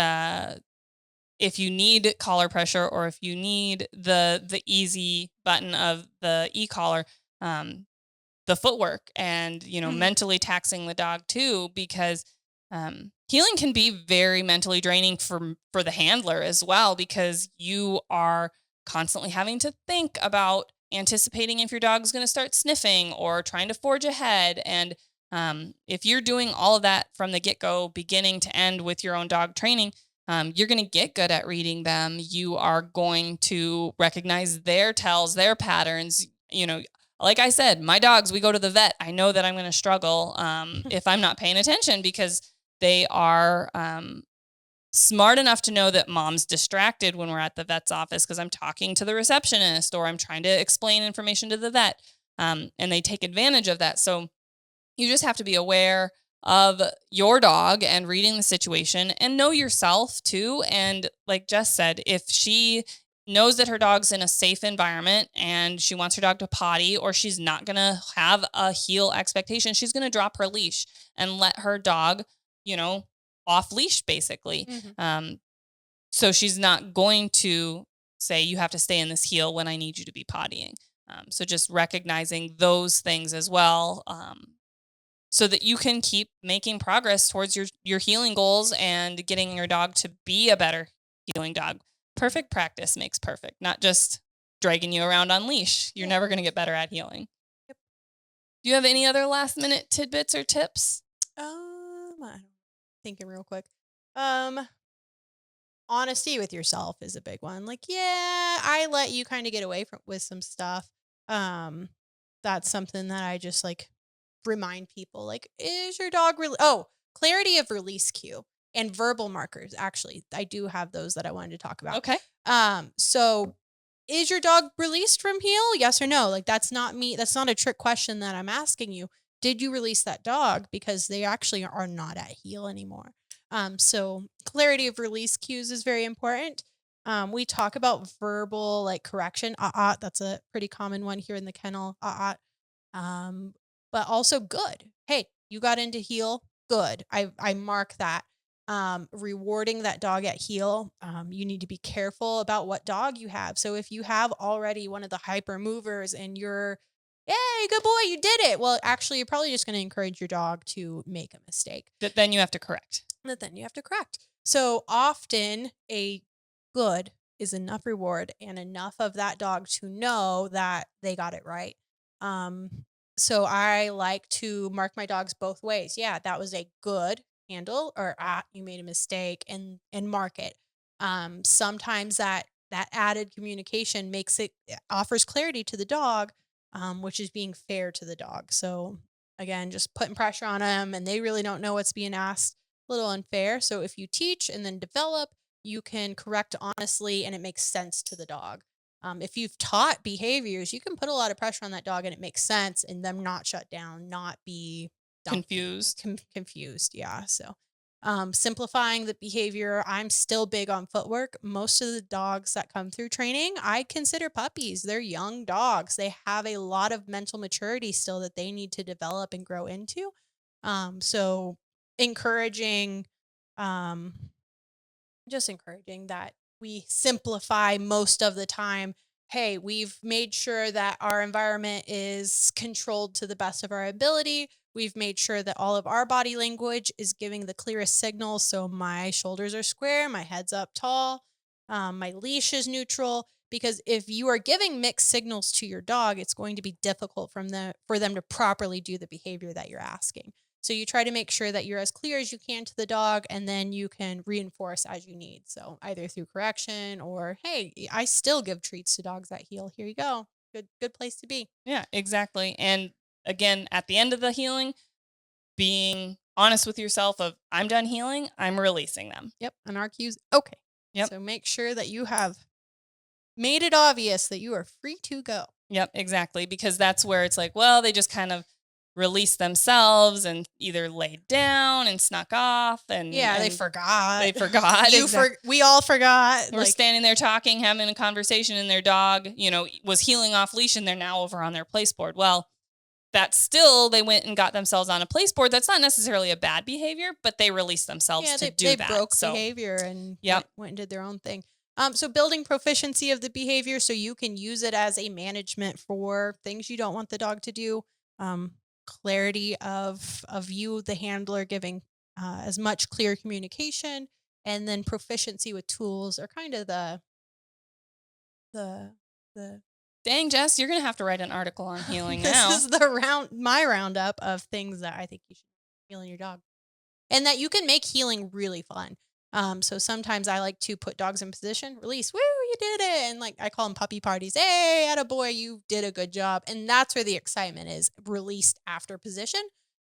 if you need collar pressure or if you need the easy button of the e-collar, the footwork and, mentally taxing the dog too, because healing can be very mentally draining for the handler as well, because you are constantly having to think about anticipating if your dog's going to start sniffing or trying to forge ahead. And if you're doing all of that from the get-go, beginning to end with your own dog training, you're going to get good at reading them. You are going to recognize their tells, their patterns. Like I said, my dogs, we go to the vet. I know that I'm going to struggle if I'm not paying attention because they are smart enough to know that mom's distracted when we're at the vet's office because I'm talking to the receptionist or I'm trying to explain information to the vet. And they take advantage of that. So you just have to be aware of your dog and reading the situation and know yourself too. And like Jess said, if she knows that her dog's in a safe environment and she wants her dog to potty or she's not going to have a heel expectation, she's going to drop her leash and let her dog, off leash basically. So she's not going to say, you have to stay in this heel when I need you to be pottying. So just recognizing those things as well so that you can keep making progress towards your healing goals and getting your dog to be a better healing dog. Perfect practice makes perfect, not just dragging you around on leash. You're never going to get better at healing. Yep. Do you have any other last minute tidbits or tips? I'm thinking real quick. Honesty with yourself is a big one. Like, yeah, I let you kind of get away with some stuff. That's something that I just like remind people. Like, is your dog really? Oh, clarity of release cue and verbal markers. Actually, I do have those that I wanted to talk about. Okay. So is your dog released from heel? Yes or no? Like, that's not me. That's not a trick question that I'm asking you. Did you release that dog? Because they actually are not at heel anymore. So clarity of release cues is very important. We talk about verbal like correction. That's a pretty common one here in the kennel. Um, but also good. Hey, you got into heel. Good. I mark that. Rewarding that dog at heel. You need to be careful about what dog you have. So if you have already one of the hyper movers and you're, hey, good boy, you did it. Well, actually, you're probably just going to encourage your dog to make a mistake. That then you have to correct. So often a good is enough reward and enough of that dog to know that they got it right. So I like to mark my dogs both ways. Yeah, that was a good handle, or you made a mistake, and mark it. Sometimes that added communication offers clarity to the dog, which is being fair to the dog. So again, just putting pressure on them and they really don't know what's being asked. A little unfair. So if you teach and then develop, you can correct honestly and it makes sense to the dog. If you've taught behaviors, you can put a lot of pressure on that dog and it makes sense and them not shut down, not be Confused. Confused. Yeah. So simplifying the behavior. I'm still big on footwork. Most of the dogs that come through training, I consider puppies. They're young dogs. They have a lot of mental maturity still that they need to develop and grow into. So encouraging, um, just encouraging that we simplify most of the time. Hey, we've made sure that our environment is controlled to the best of our ability. We've made sure that all of our body language is giving the clearest signals. So my shoulders are square, my head's up tall, my leash is neutral. Because if you are giving mixed signals to your dog, it's going to be difficult for them to properly do the behavior that you're asking. So you try to make sure that you're as clear as you can to the dog, and then you can reinforce as you need. So either through correction or, hey, I still give treats to dogs that heel. Here you go. Good place to be. Yeah, exactly. And again, at the end of the healing, being honest with yourself of, I'm done healing, I'm releasing them. Yep. And our cues. Okay. Yep. So make sure that you have made it obvious that you are free to go. Yep, exactly. Because that's where it's like, well, they just kind of released themselves and either laid down and snuck off. And they forgot. They forgot. We all forgot. We're standing there talking, having a conversation, and their dog, was healing off leash and they're now over on their place board. Well, that's still, they went and got themselves on a place board. That's not necessarily a bad behavior, but they released themselves to do that. They broke behavior and went and did their own thing. So building proficiency of the behavior so you can use it as a management for things you don't want the dog to do. Clarity of you, the handler, giving as much clear communication, and then proficiency with tools are kind of the Dang, Jess, you're gonna have to write an article on healing now. This is my roundup of things that I think you should heal in your dog, and that you can make healing really fun. So sometimes I like to put dogs in position, release, woo, you did it. And like, I call them puppy parties. Hey, attaboy, you did a good job. And that's where the excitement is, released after position.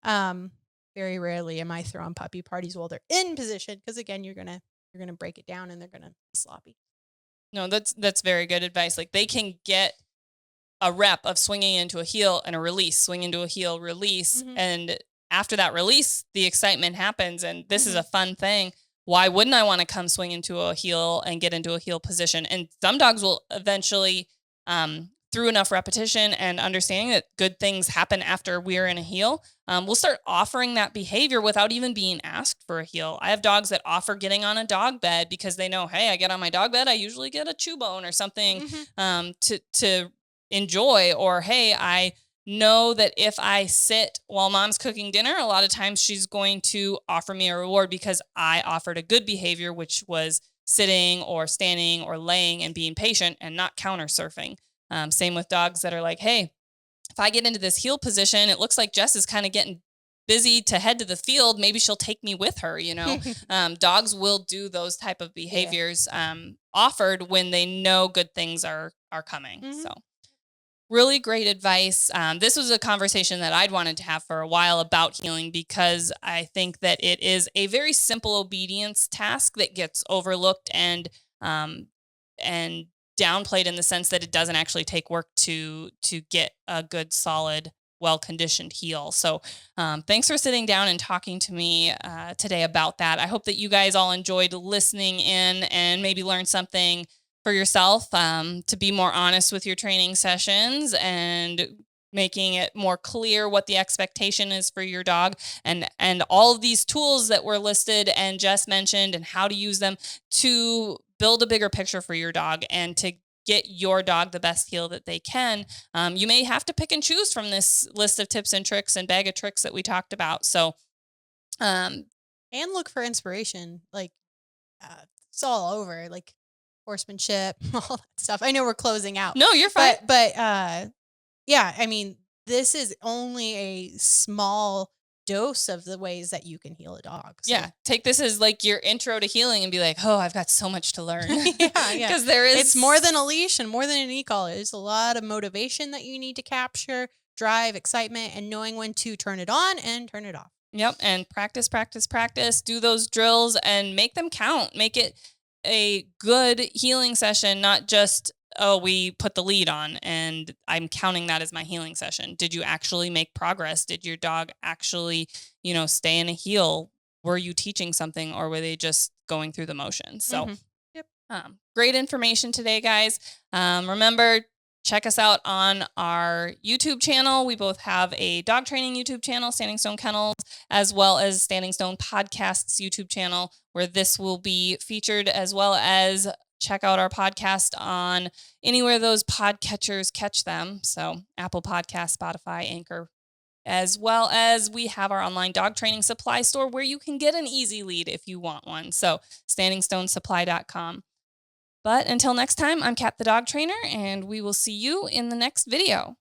Very rarely am I throwing puppy parties while they're in position. Cause again, you're going to break it down and they're going to be sloppy. No, that's very good advice. Like, they can get a rep of swinging into a heel and a release, swing into a heel, release. Mm-hmm. And after that release, the excitement happens. And this is a fun thing. Why wouldn't I want to come swing into a heel and get into a heel position? And some dogs will eventually, through enough repetition and understanding that good things happen after we're in a heel, we'll start offering that behavior without even being asked for a heel. I have dogs that offer getting on a dog bed because they know, hey, I get on my dog bed, I usually get a chew bone or something to enjoy. Or, hey, I know that if I sit while mom's cooking dinner, a lot of times she's going to offer me a reward because I offered a good behavior, which was sitting or standing or laying and being patient and not counter surfing. Same with dogs that are like, hey, if I get into this heel position, it looks like Jess is kind of getting busy to head to the field. Maybe she'll take me with her. Dogs will do those type of behaviors offered when they know good things are coming. Mm-hmm. So really great advice. This was a conversation that I'd wanted to have for a while about healing, because I think that it is a very simple obedience task that gets overlooked and downplayed in the sense that it doesn't actually take work to get a good, solid, well-conditioned heel. So thanks for sitting down and talking to me today about that. I hope that you guys all enjoyed listening in and maybe learned something for yourself to be more honest with your training sessions and making it more clear what the expectation is for your dog, and all of these tools that were listed and Jess mentioned and how to use them to build a bigger picture for your dog and to get your dog the best heel that they can. You may have to pick and choose from this list of tips and tricks and bag of tricks that we talked about. So, and look for inspiration. Like it's all over, like horsemanship, all that stuff. I know we're closing out. No, you're fine. But yeah, I mean, this is only a small dose of the ways that you can heal a dog. So. Yeah. Take this as like your intro to healing and be like, oh, I've got so much to learn. Yeah. Because it's more than a leash and more than an e-collar. There's a lot of motivation that you need to capture, drive, excitement, and knowing when to turn it on and turn it off. Yep. And practice. Do those drills and make them count. Make it a good healing session, not just, oh, we put the lead on and I'm counting that as my healing session. Did you actually make progress? Did your dog actually, stay in a heel? Were you teaching something, or were they just going through the motions? So, Yep. Great information today, guys. Remember, check us out on our YouTube channel. We both have a dog training YouTube channel, Standing Stone Kennels, as well as Standing Stone Podcasts YouTube channel, where this will be featured, as well as check out our podcast on anywhere those podcatchers catch them. So Apple Podcasts, Spotify, Anchor, as well as we have our online dog training supply store where you can get an easy lead if you want one. So standingstonesupply.com. But until next time, I'm Kat the dog trainer, and we will see you in the next video.